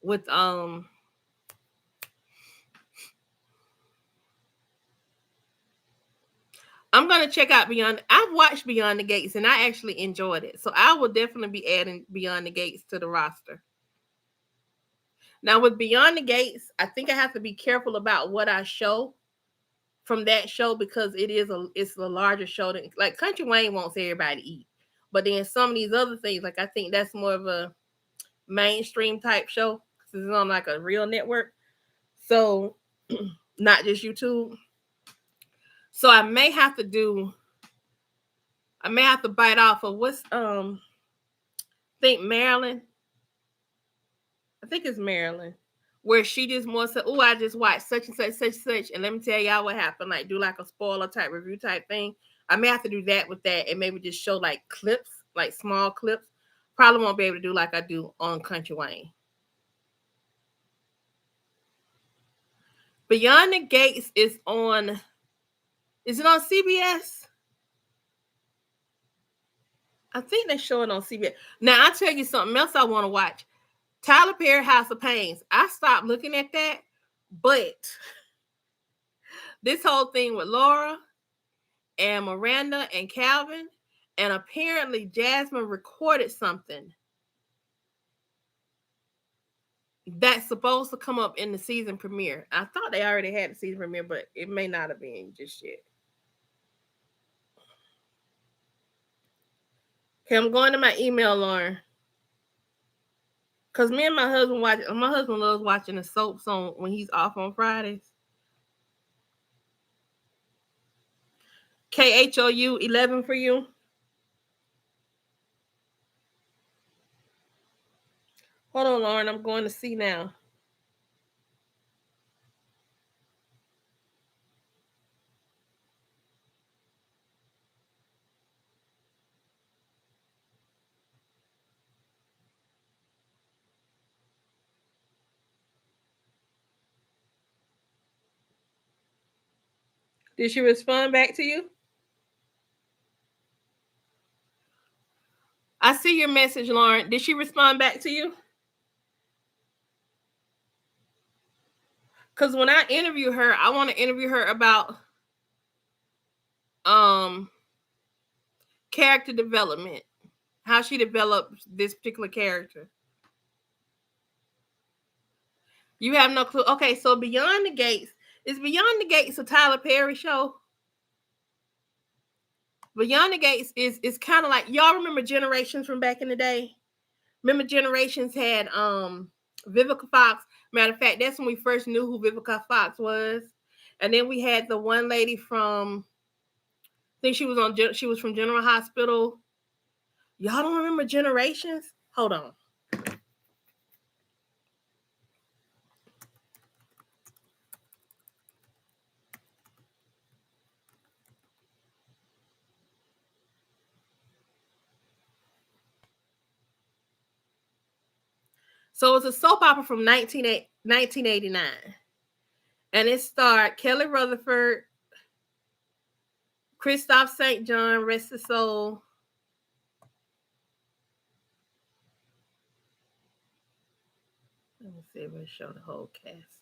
with I'm gonna check out Beyond. I've watched Beyond the Gates and I actually enjoyed it. So I will definitely be adding Beyond the Gates to the roster. Now with Beyond the Gates, I think I have to be careful about what I show from that show, because it's a larger show than like Country Wayne wants everybody to eat. But then some of these other things, like I think that's more of a mainstream type show because it's on like a real network. So not just YouTube. So I may have to bite off of what's think Maryland. I think it's Maryland. Where she just more said, "Oh, I just watched such and such, and let me tell y'all what happened." Like do like a spoiler type review type thing. I may have to do that with that, and maybe just show like clips, like small clips. Probably won't be able to do like I do on Country Wayne. Beyond the Gates is on. Is it on CBS? I think they're showing on CBS. Now I'll tell you something else I want to watch. Tyler Perry House of Pains. I stopped looking at that, but this whole thing with Laura and Miranda and Calvin, and apparently Jasmine recorded something that's supposed to come up in the season premiere. I thought they already had the season premiere, but it may not have been just yet. Okay, I'm going to my email, Lauren. Because me and my husband loves watching the soaps on when he's off on Fridays. KHOU 11 for you. Hold on, Lauren. I'm going to see now. Did she respond back to you? I see your message, Lauren. Did she respond back to you? Because when I interview her, I want to interview her about character development, how she developed this particular character. You have no clue. Okay, so Beyond the Gates. Is Beyond the Gates a Tyler Perry show? Beyond the Gates is kind of like, y'all remember Generations from back in the day? Remember Generations had Vivica Fox. Matter of fact, that's when we first knew who Vivica Fox was. And then we had the one lady from, I think she was from General Hospital. Y'all don't remember Generations? Hold on. So it's a soap opera from 1989. And it starred Kelly Rutherford, Christoph St. John, rest his soul. Let me see if I show the whole cast.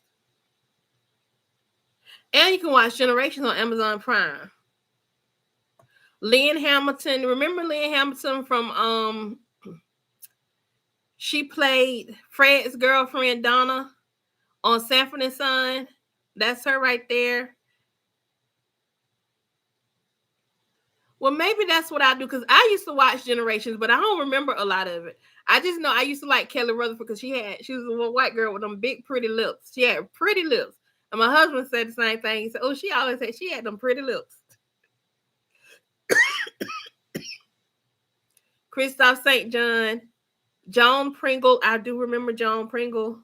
And you can watch Generations on Amazon Prime. Lynn Hamilton. Remember Lynn Hamilton from she played Fred's girlfriend Donna on Sanford and Son. That's her right there. Well, maybe that's what I do, because I used to watch Generations, but I don't remember a lot of it. I just know I used to like Kelly Rutherford because she was a white girl with them big pretty lips. She had pretty lips. And my husband said the same thing. He said, oh, she always said she had them pretty lips. Christoph St. John, Joan Pringle. I do remember Joan Pringle.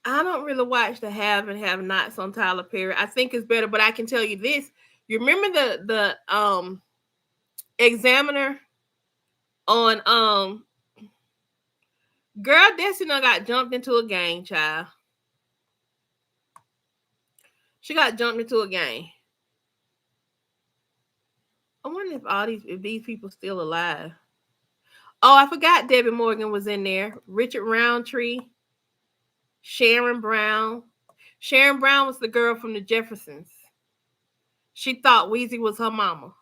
I don't really watch the have and have nots on Tyler Perry. I think it's better, but I can tell you this. You remember the Examiner on Girl Destiny got jumped into a gang, child. She got jumped into a gang. I wonder if these people still alive. Oh, I forgot Debbie Morgan was in there. Richard Roundtree, Sharon Brown. Sharon Brown was the girl from the Jeffersons. She thought Weezy was her mama.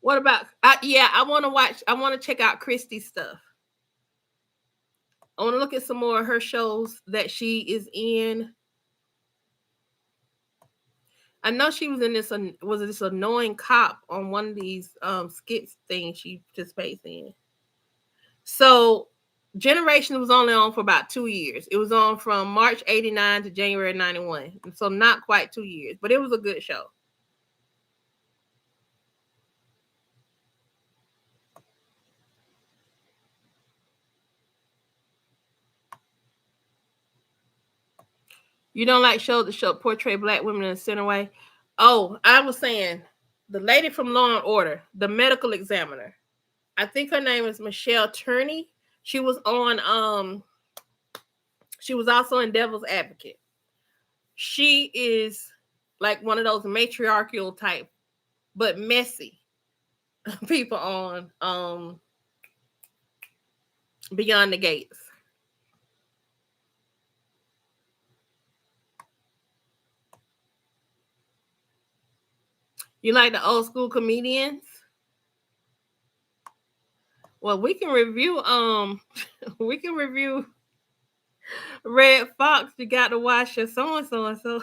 What about, I want to check out Christy's stuff. I want to look at some more of her shows that she is in. I know she was in this annoying cop on one of these skits things she participates in. So Generation was only on for about 2 years. It was on from March 89 to January 91. So not quite 2 years, but it was a good show. You don't like shows that portray black women in a center way? Oh, I was saying the lady from Law and Order, the medical examiner. I think her name is Michelle Turney. She was on she was also in Devil's Advocate. She is like one of those matriarchal type, but messy people on Beyond the Gates. You like the old school comedians? Well, we can review Red Fox. You got to watch your so and so.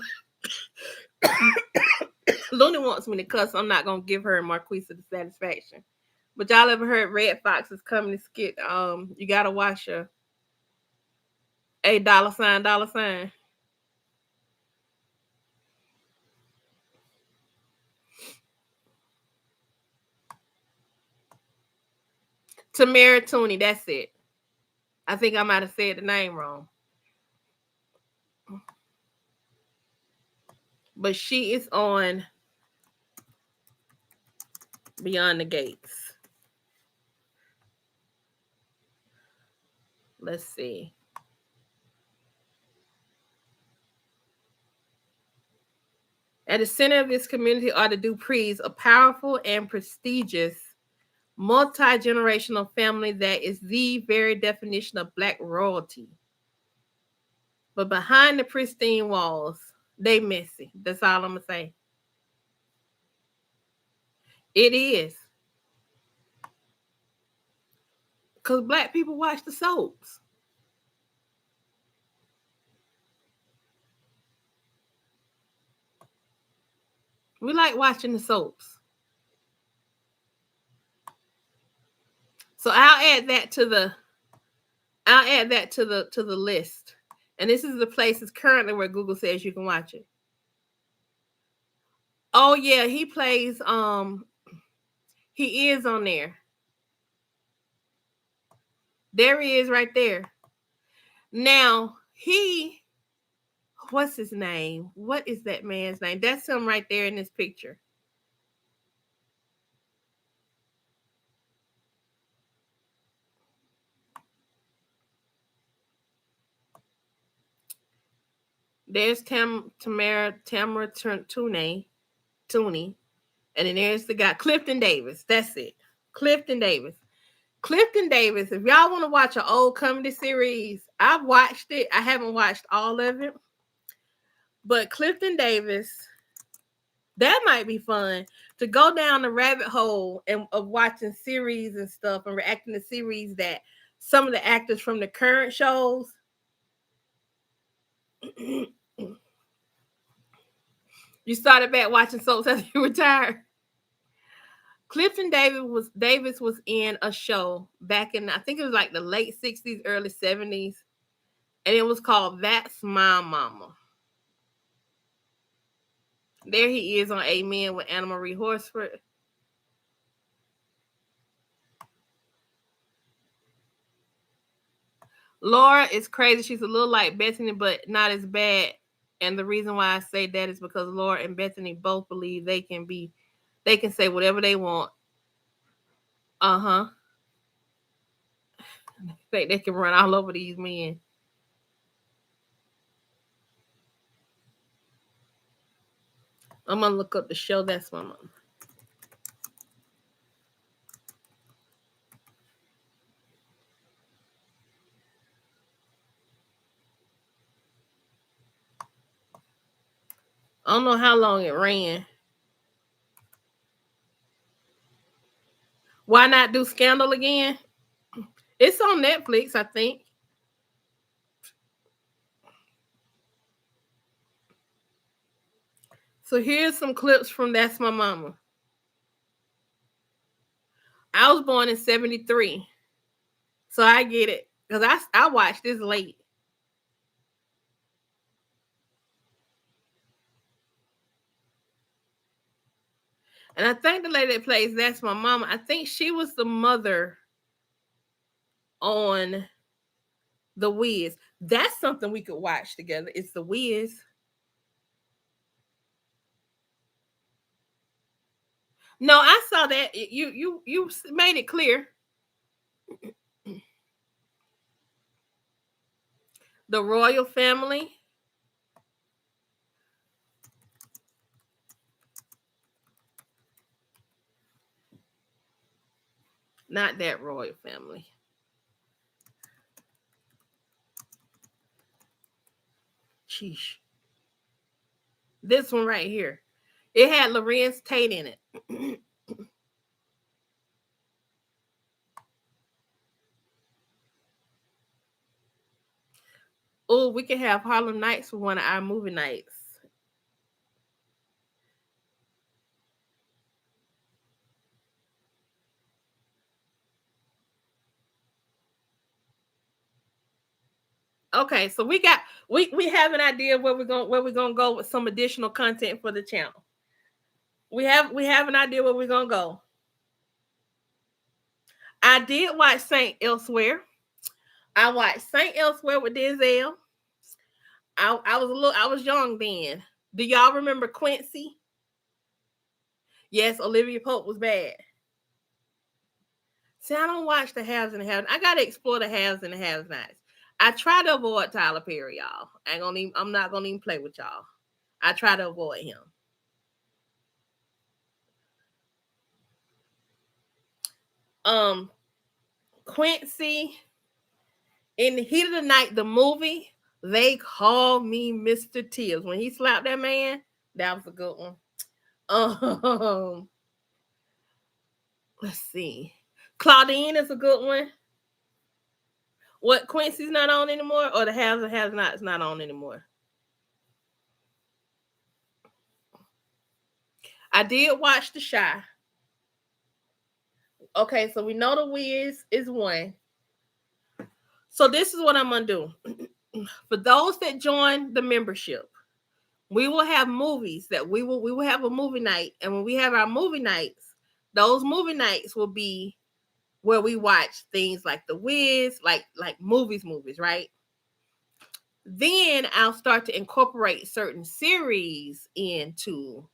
Looney wants me to cuss. I'm not gonna give her and Marquisa the satisfaction. But y'all ever heard Red Fox is coming to skit? You gotta watch her. $$. Tamara Tooney, that's it. I think I might have said the name wrong. But she is on Beyond the Gates. Let's see. At the center of this community are the Duprees, a powerful and prestigious multi-generational family that is the very definition of black royalty. But behind the pristine walls, they messy. That's all I'm gonna say. It is. Because black people watch the soaps. We like watching the soaps. So I'll add that to the list. And this is the places currently where Google says you can watch it. Oh yeah, he plays he is on there. There he is right there. Now, what's his name? What is that man's name? That's him right there in this picture. There's Tamara Tooney. And then there's the guy, Clifton Davis. That's it. Clifton Davis. Clifton Davis, if y'all want to watch an old comedy series, I've watched it. I haven't watched all of it. But Clifton Davis, that might be fun to go down the rabbit hole of watching series and stuff and reacting to series that some of the actors from the current shows. You started back watching soaps after you retired. Clifton Davis was in a show back in, I think it was like the late 60s, early 70s. And it was called That's My Mama. There he is on Amen with Anna Marie Horsford. Laura is crazy. She's a little like Bethany, but not as bad. And the reason why I say that is because Laura and Bethany both believe they can say whatever they want. They can run all over these men. I'm gonna look up the show That's My Mama. I don't know how long it ran. Why not do Scandal again? It's on Netflix, I think. So here's some clips from That's My Mama. I was born in 73. So I get it. Because I watched this late. And I think the lady that plays That's My Mama, I think she was the mother on The Wiz. That's something we could watch together. It's The Wiz. No, I saw that. You made it clear. The Royal Family. Not that Royal Family. Sheesh. This one right here. It had Lorenz Tate in it. Oh, we can have Harlem Nights for one of our movie nights. Okay, so we have an idea of where we're gonna go with some additional content for the channel. We have an idea where we're gonna go. I did watch Saint Elsewhere. I watched Saint Elsewhere with Denzel. I was young then. Do y'all remember Quincy? Yes, Olivia Pope was bad. See, I don't watch the haves and the have. I gotta explore the haves and the have-nots. I try to avoid Tyler Perry, y'all. I'm not gonna even play with y'all. I try to avoid him. Quincy, in the Heat of the Night, the movie, they call me Mr. Tears. When he slapped that man, that was a good one. Let's see. Claudine is a good one. What, Quincy's not on anymore, or the has and has not is not on anymore? I did watch The Chi. Okay, so we know The Wiz is one. So this is what I'm gonna do. For those that join the membership, we will have movies that we will have a movie night, and when we have our movie nights, those movie nights will be where we watch things like The Wiz, like movies, right? Then I'll start to incorporate certain series into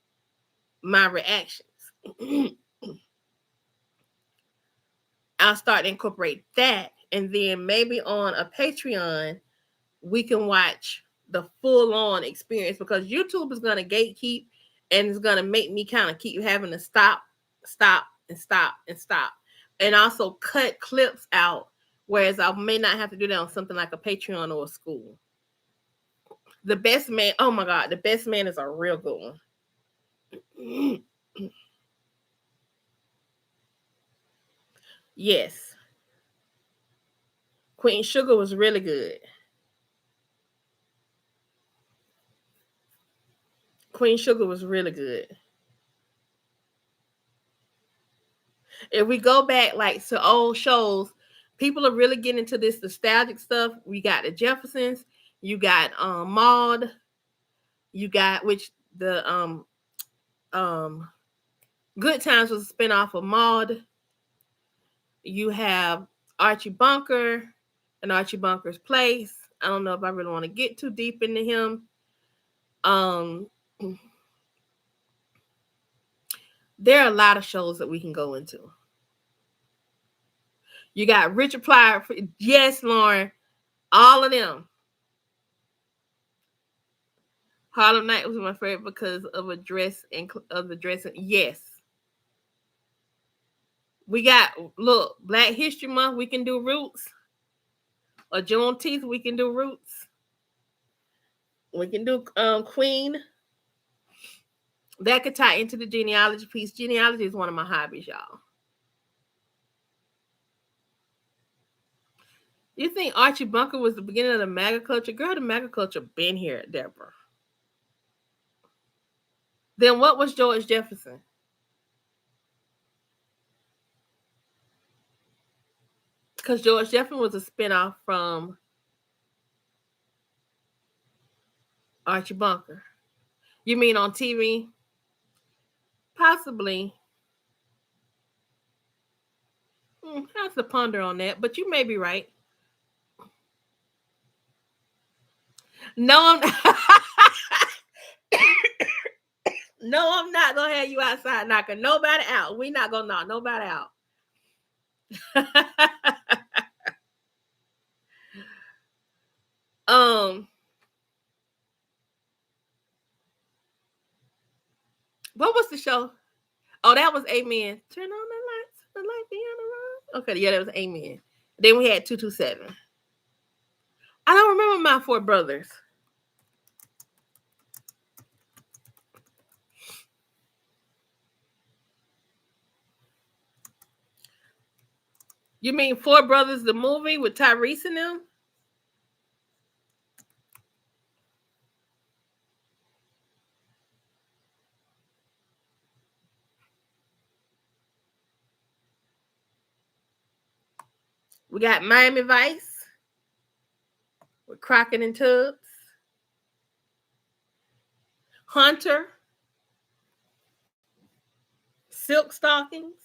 my reactions. I'll start to incorporate that, and then maybe on a Patreon we can watch the full-on experience, because YouTube is going to gatekeep and it's going to make me kind of keep having to stop, and also cut clips out, whereas I may not have to do that on something like a Patreon or a school. The Best Man, oh my God, The Best Man is a real good one. Yes. Queen Sugar was really good. Queen Sugar was really good. If we go back like to old shows, people are really getting into this nostalgic stuff. We got the Jeffersons, you got Maude, you got which the Good Times was a spinoff of Maude. You have Archie Bunker and Archie Bunker's Place. I don't know if I really want to get too deep into him. There are a lot of shows that we can go into. You got Richard Pryor. Yes, Lauren. All of them. Harlem Night was my favorite because of a dress and of the dressing. Yes. We got, look, Black History Month, we can do Roots. Or Juneteenth, we can do Roots. We can do Queen. That could tie into the genealogy piece. Genealogy is one of my hobbies, y'all. You think Archie Bunker was the beginning of the MAGA culture? Girl, the MAGA culture been here, Deborah. Then what was George Jefferson? Because George Jefferson was a spinoff from Archie Bunker. You mean on TV? Possibly. I have to ponder on that, but you may be right. No, I'm not gonna have you outside knocking nobody out. We not gonna knock nobody out. What was the show? Oh, that was Amen. Turn on the light be on the road. Okay, yeah, that was Amen. Then we had 227. I don't remember My Four Brothers. You mean Four Brothers, the movie with Tyrese in them? We got Miami Vice with Crockett and Tubbs. Hunter. Silk Stockings.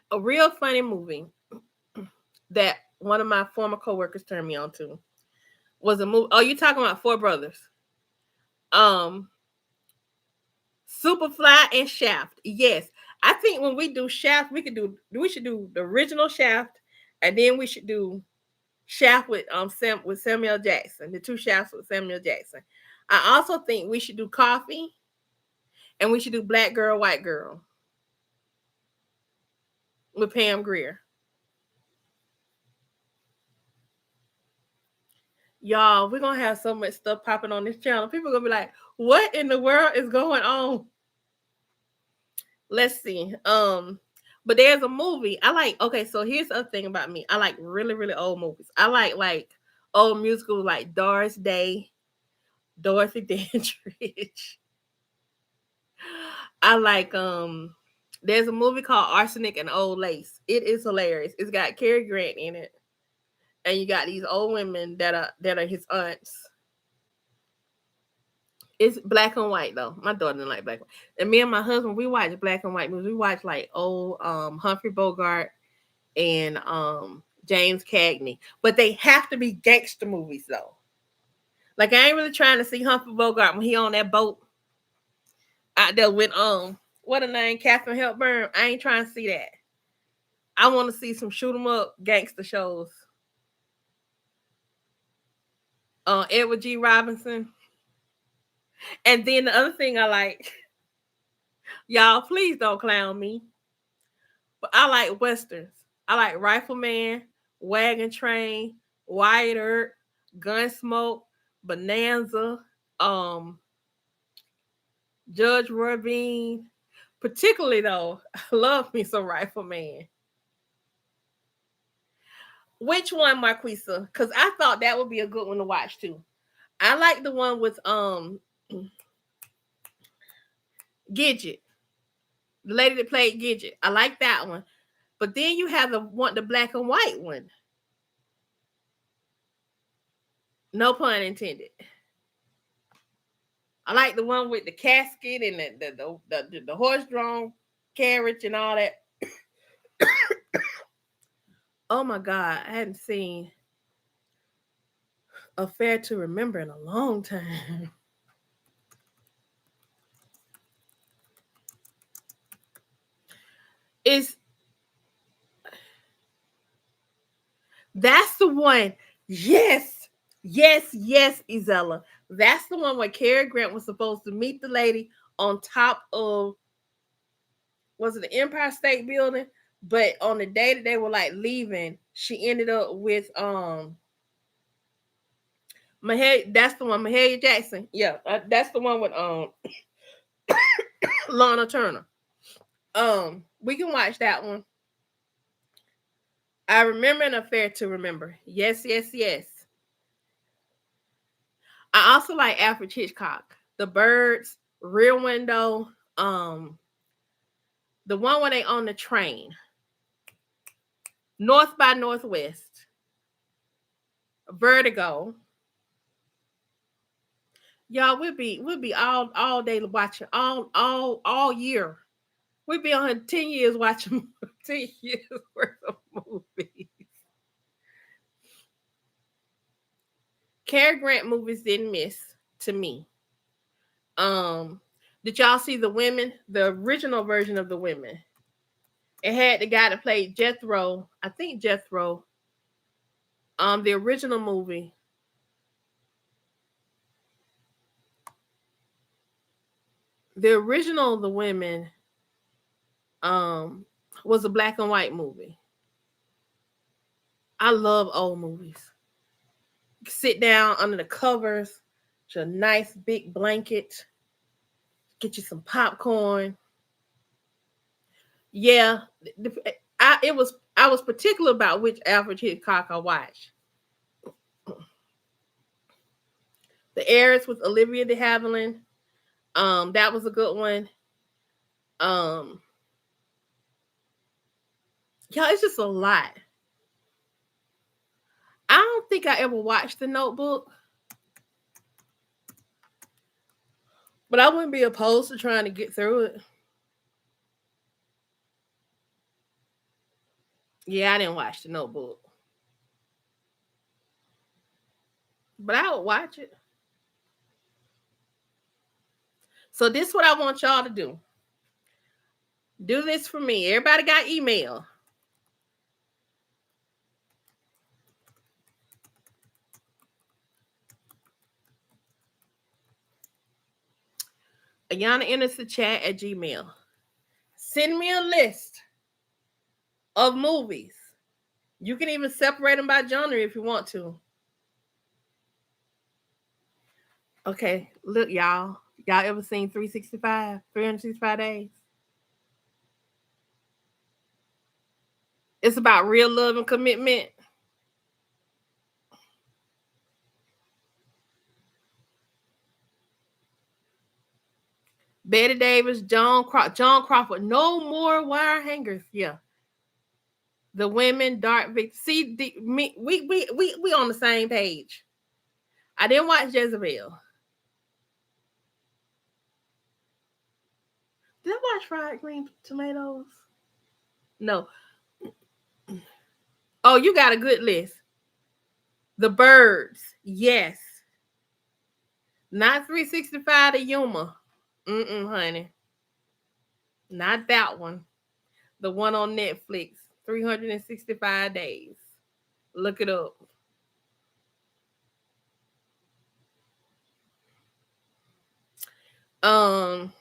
A real funny movie that one of my former coworkers turned me on to was a movie. Oh, you talking about Four Brothers? Superfly and Shaft. Yes, I think when we do Shaft, we should do the original Shaft, and then we should do Shaft with Samuel Jackson. The two Shafts with Samuel Jackson. I also think we should do Coffee, and we should do Black Girl, White Girl with Pam Grier. Y'all, we're gonna have so much stuff popping on this channel. People are gonna be like, what in the world is going on? Let's see. But there's a movie I like. Okay, so here's the other thing about me. I like really, really old movies. I like old musicals like Doris Day, Dorothy Dandridge. I like there's a movie called Arsenic and Old Lace. It is hilarious. It's got Cary Grant in it. And you got these old women that are his aunts. It's black and white though. My daughter didn't like black and white. And me and my husband, we watch black and white movies. We watch like old Humphrey Bogart and James Cagney. But they have to be gangster movies though. Like I ain't really trying to see Humphrey Bogart when he on that boat out there with what her name, Catherine Hepburn. I ain't trying to see that. I want to see some shoot 'em up gangster shows. Edward G. Robinson. And then the other thing I like, y'all, please don't clown me, but I like westerns. I like Rifleman, Wagon Train, Wyatt Earp, Gunsmoke, Bonanza, Judge Roy Bean. Particularly though, I love me some Rifleman. Which one, Marquisa? Because I thought that would be a good one to watch too. I like the one with Gidget, the lady that played Gidget. I like that one. But then you have the black and white one. No pun intended. I like the one with the casket and the horse-drawn carriage and all that. Oh my God, I hadn't seen Affair to Remember in a long time. That's the one. Yes, Izella. That's the one where Cary Grant was supposed to meet the lady on top of, was it the Empire State Building? But on the day that they were like leaving, she ended up with Mahalia. That's the one, Mahalia Jackson. Yeah, that's the one with Lana Turner. We can watch that one. I Remember an Affair to Remember. Yes. I also like Alfred Hitchcock. The Birds, Rear Window, the one where they on the train. North by Northwest. Vertigo. Y'all, we'll be all day watching all year. We'll be on 10 years watching 10 years worth of movies. Cary Grant movies didn't miss to me. Did y'all see The Women? The original version of The Women. It had the guy that played Jethro. I think Jethro. The original movie. The original The Women was a black and white movie. I love old movies. Sit down under the covers, with a nice big blanket, get you some popcorn. Yeah, I was particular about which Alfred Hitchcock I watched. The Heiress with Olivia de Havilland. That was a good one. Y'all, it's just a lot. I don't think I ever watched The Notebook, but I wouldn't be opposed to trying to get through it. Yeah, I didn't watch The Notebook, but I would watch it. So this is what I want y'all to do. Do this for me. Everybody got email. Ayana enters the chat at Gmail. Send me a list of movies. You can even separate them by genre if you want to. Okay, look, y'all. Y'all ever seen 365 days? It's about real love and commitment. Betty Davis, John Crawford. No more wire hangers. Yeah. The women, Dark Victor. See, we on the same page. I didn't watch Jezebel. Did I watch Fried Green Tomatoes? No. Oh, you got a good list. The Birds. Yes. Not 365 to Yuma. Honey. Not that one. The one on Netflix. 365 days. Look it up. Um,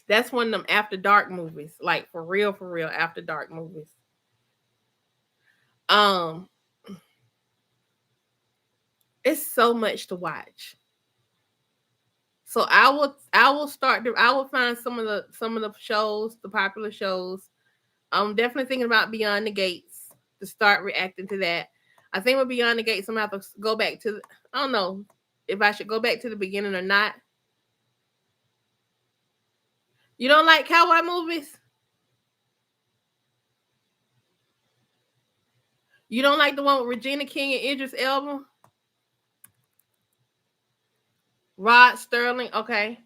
that's one of them after dark movies. Like for real, after dark movies. It's so much to watch. So I will find some of the shows, the popular shows. I'm definitely thinking about Beyond the Gates to start reacting to that. I think with Beyond the Gates, I'm gonna have to go back to I don't know if I should go back to the beginning or not. You don't like cowboy movies? You don't like the one with Regina King and Idris Elba? Rod Sterling, okay.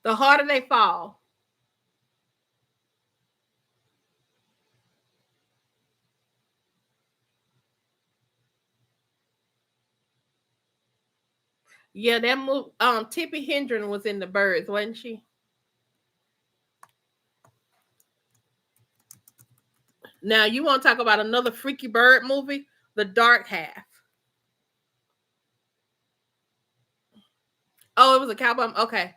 The Harder They Fall. Yeah, that movie. Tippi Hedren was in The Birds, wasn't she? Now you want to talk about another freaky bird movie? The Dark Half. Oh, it was a cowboy. Okay.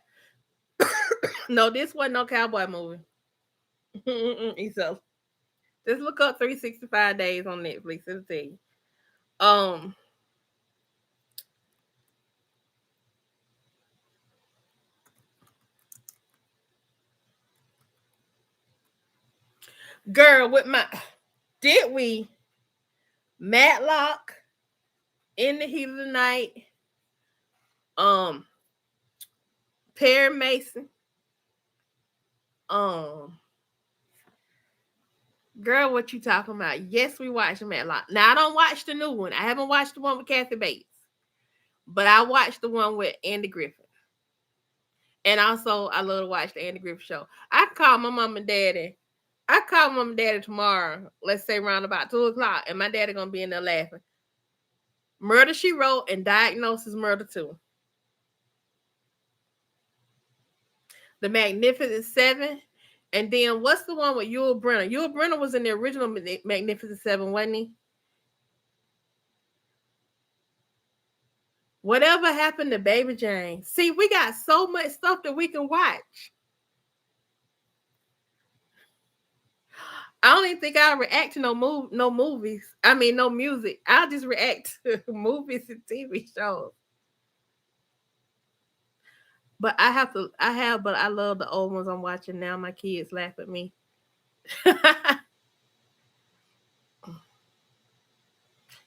No, this wasn't no cowboy movie. So just look up 365 days on Netflix. It'll tell you. Um, girl, with my did we Matlock, In the Heat of the Night, Perry Mason, girl, what you talking about? Yes, we watched Matlock. Now I don't watch the new one. I haven't watched the one with Kathy Bates, but I watched the one with Andy Griffith. And also, I love to watch the Andy Griffith Show. I call my mom and daddy. I call mom and daddy tomorrow, let's say around about 2:00, and my daddy gonna be in there laughing. Murder, She Wrote, and Diagnosis Murder 2. The Magnificent Seven. And then what's the one with Yul Brynner? Yul Brynner was in the original Magnificent Seven, wasn't he? Whatever happened to Baby Jane? See, we got so much stuff that we can watch. I don't even think I'll react to no movies. I mean, no music. I'll just react to movies and TV shows. But but I love the old ones I'm watching now. My kids laugh at me.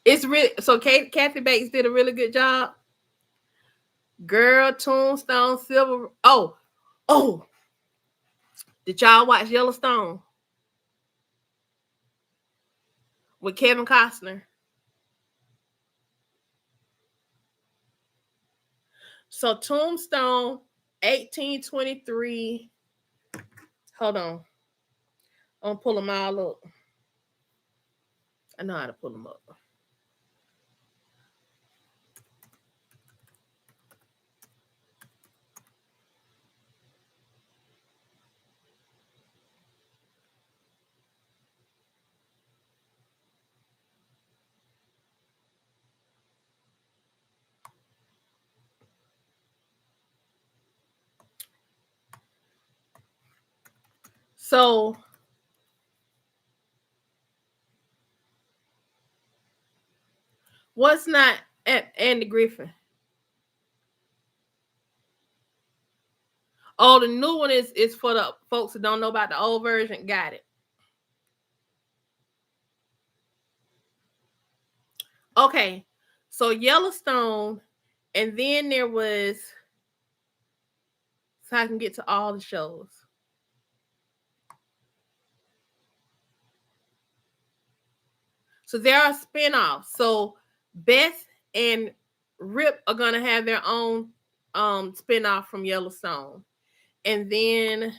It's really so Kathy Bates did a really good job. Girl, Tombstone, Silver. Oh. Did y'all watch Yellowstone with Kevin Costner? So Tombstone, 1823. Hold on. I'm gonna pull them all up. I know how to pull them up. So What's not Andy Griffin? Oh, the new one is for the folks that don't know about the old version. Got it. Okay. So Yellowstone, and then there was, so I can get to all the shows. So there are spinoffs. So Beth and Rip are gonna have their own spinoff from Yellowstone. And then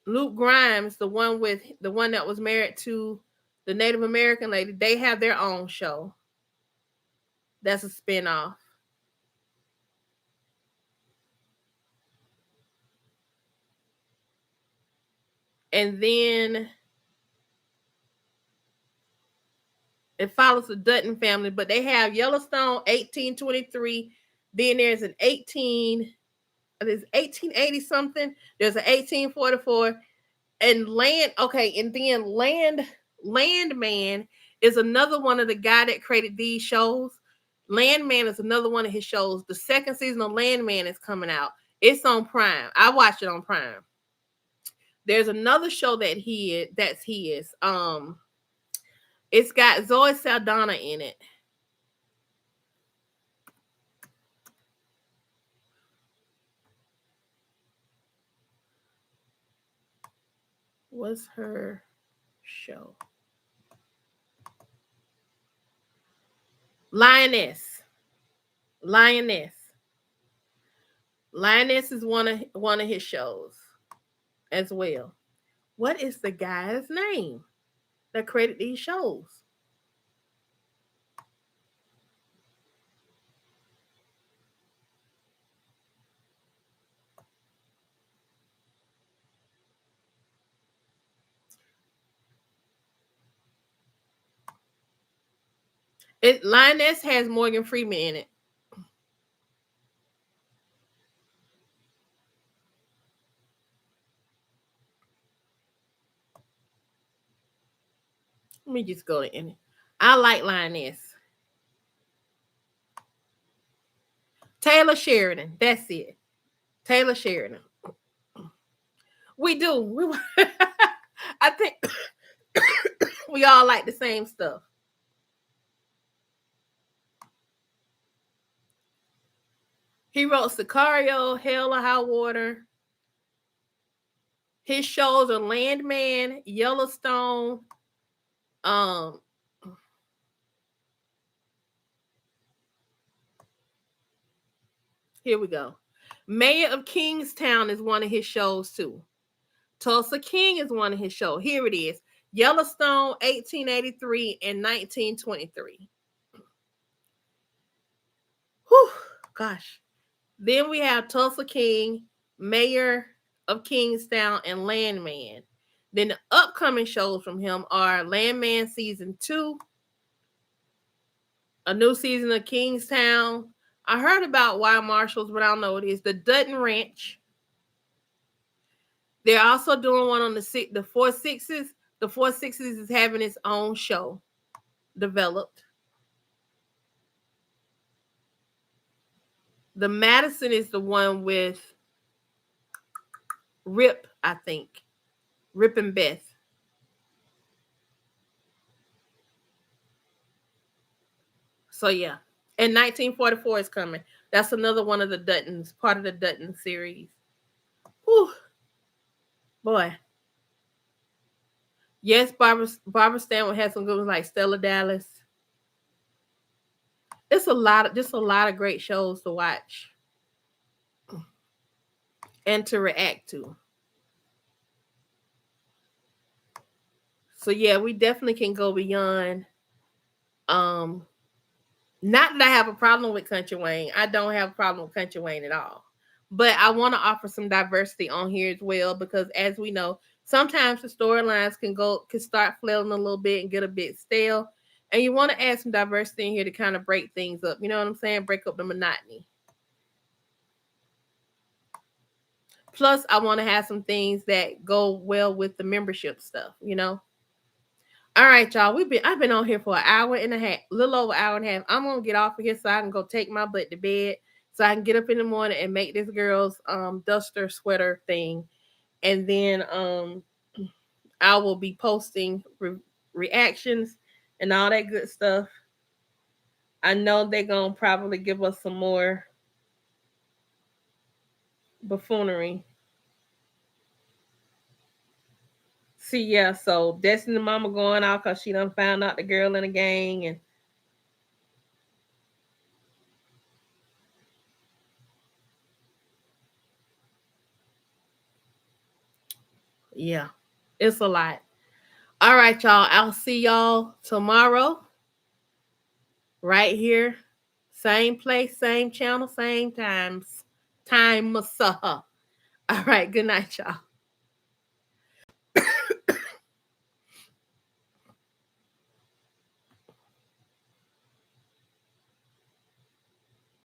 Luke Grimes, the one that was married to the Native American lady, they have their own show. That's a spinoff. And then it follows the Dutton family, but they have Yellowstone 1823. Then there's an 1880 something. There's an 1844. And Landman is another one of the guy that created these shows. Landman is another one of his shows. The second season of Landman is coming out. It's on Prime. I watch it on Prime. There's another show that's his. It's got Zoe Saldana in it. What's her show? Lioness is one of his shows as well. What is the guy's name that created these shows? Lioness has Morgan Freeman in it. Let me just go in it. I like Lioness. Taylor Sheridan. That's it. Taylor Sheridan. We do. I think we all like the same stuff. He wrote Sicario, Hell or High Water. His shows are Landman, Yellowstone, here we go. Mayor of Kingstown is one of his shows too. Tulsa King is one of his shows. Here it is. Yellowstone, 1883 and 1923. Whew, gosh. Then we have Tulsa King, Mayor of Kingstown, and Landman. Then the upcoming shows from him are Landman Season 2, a new season of Kingstown. I heard about Wild Marshals, but I don't know what it is. The Dutton Ranch. They're also doing one on the Four Sixes. The Four Sixes is having its own show developed. The Madison is the one with Rip, I think. Rip and Beth. So yeah. And 1944 is coming. That's another one of the Duttons, part of the Dutton series. Whew. Boy. Yes, Barbara Stanwyck has some good ones like Stella Dallas. It's a lot of great shows to watch and to react to. So yeah, we definitely can go beyond. Not that I have a problem with Country Wayne. I don't have a problem with Country Wayne at all. But I want to offer some diversity on here as well, because as we know, sometimes the storylines can start flailing a little bit and get a bit stale. And you want to add some diversity in here to kind of break things up. You know what I'm saying? Break up the monotony. Plus, I want to have some things that go well with the membership stuff, you know? All right, y'all. I've been on here for an hour and a half, a little over an hour and a half. I'm gonna get off of here so I can go take my butt to bed, so I can get up in the morning and make this girl's duster sweater thing, and then I will be posting reactions and all that good stuff. I know they're gonna probably give us some more buffoonery. See, yeah, so Destiny mama going out because she done found out the girl in the gang, and yeah, it's a lot. All right, y'all. I'll see y'all tomorrow. Right here. Same place, same channel, same times. Time. All right, good night, y'all.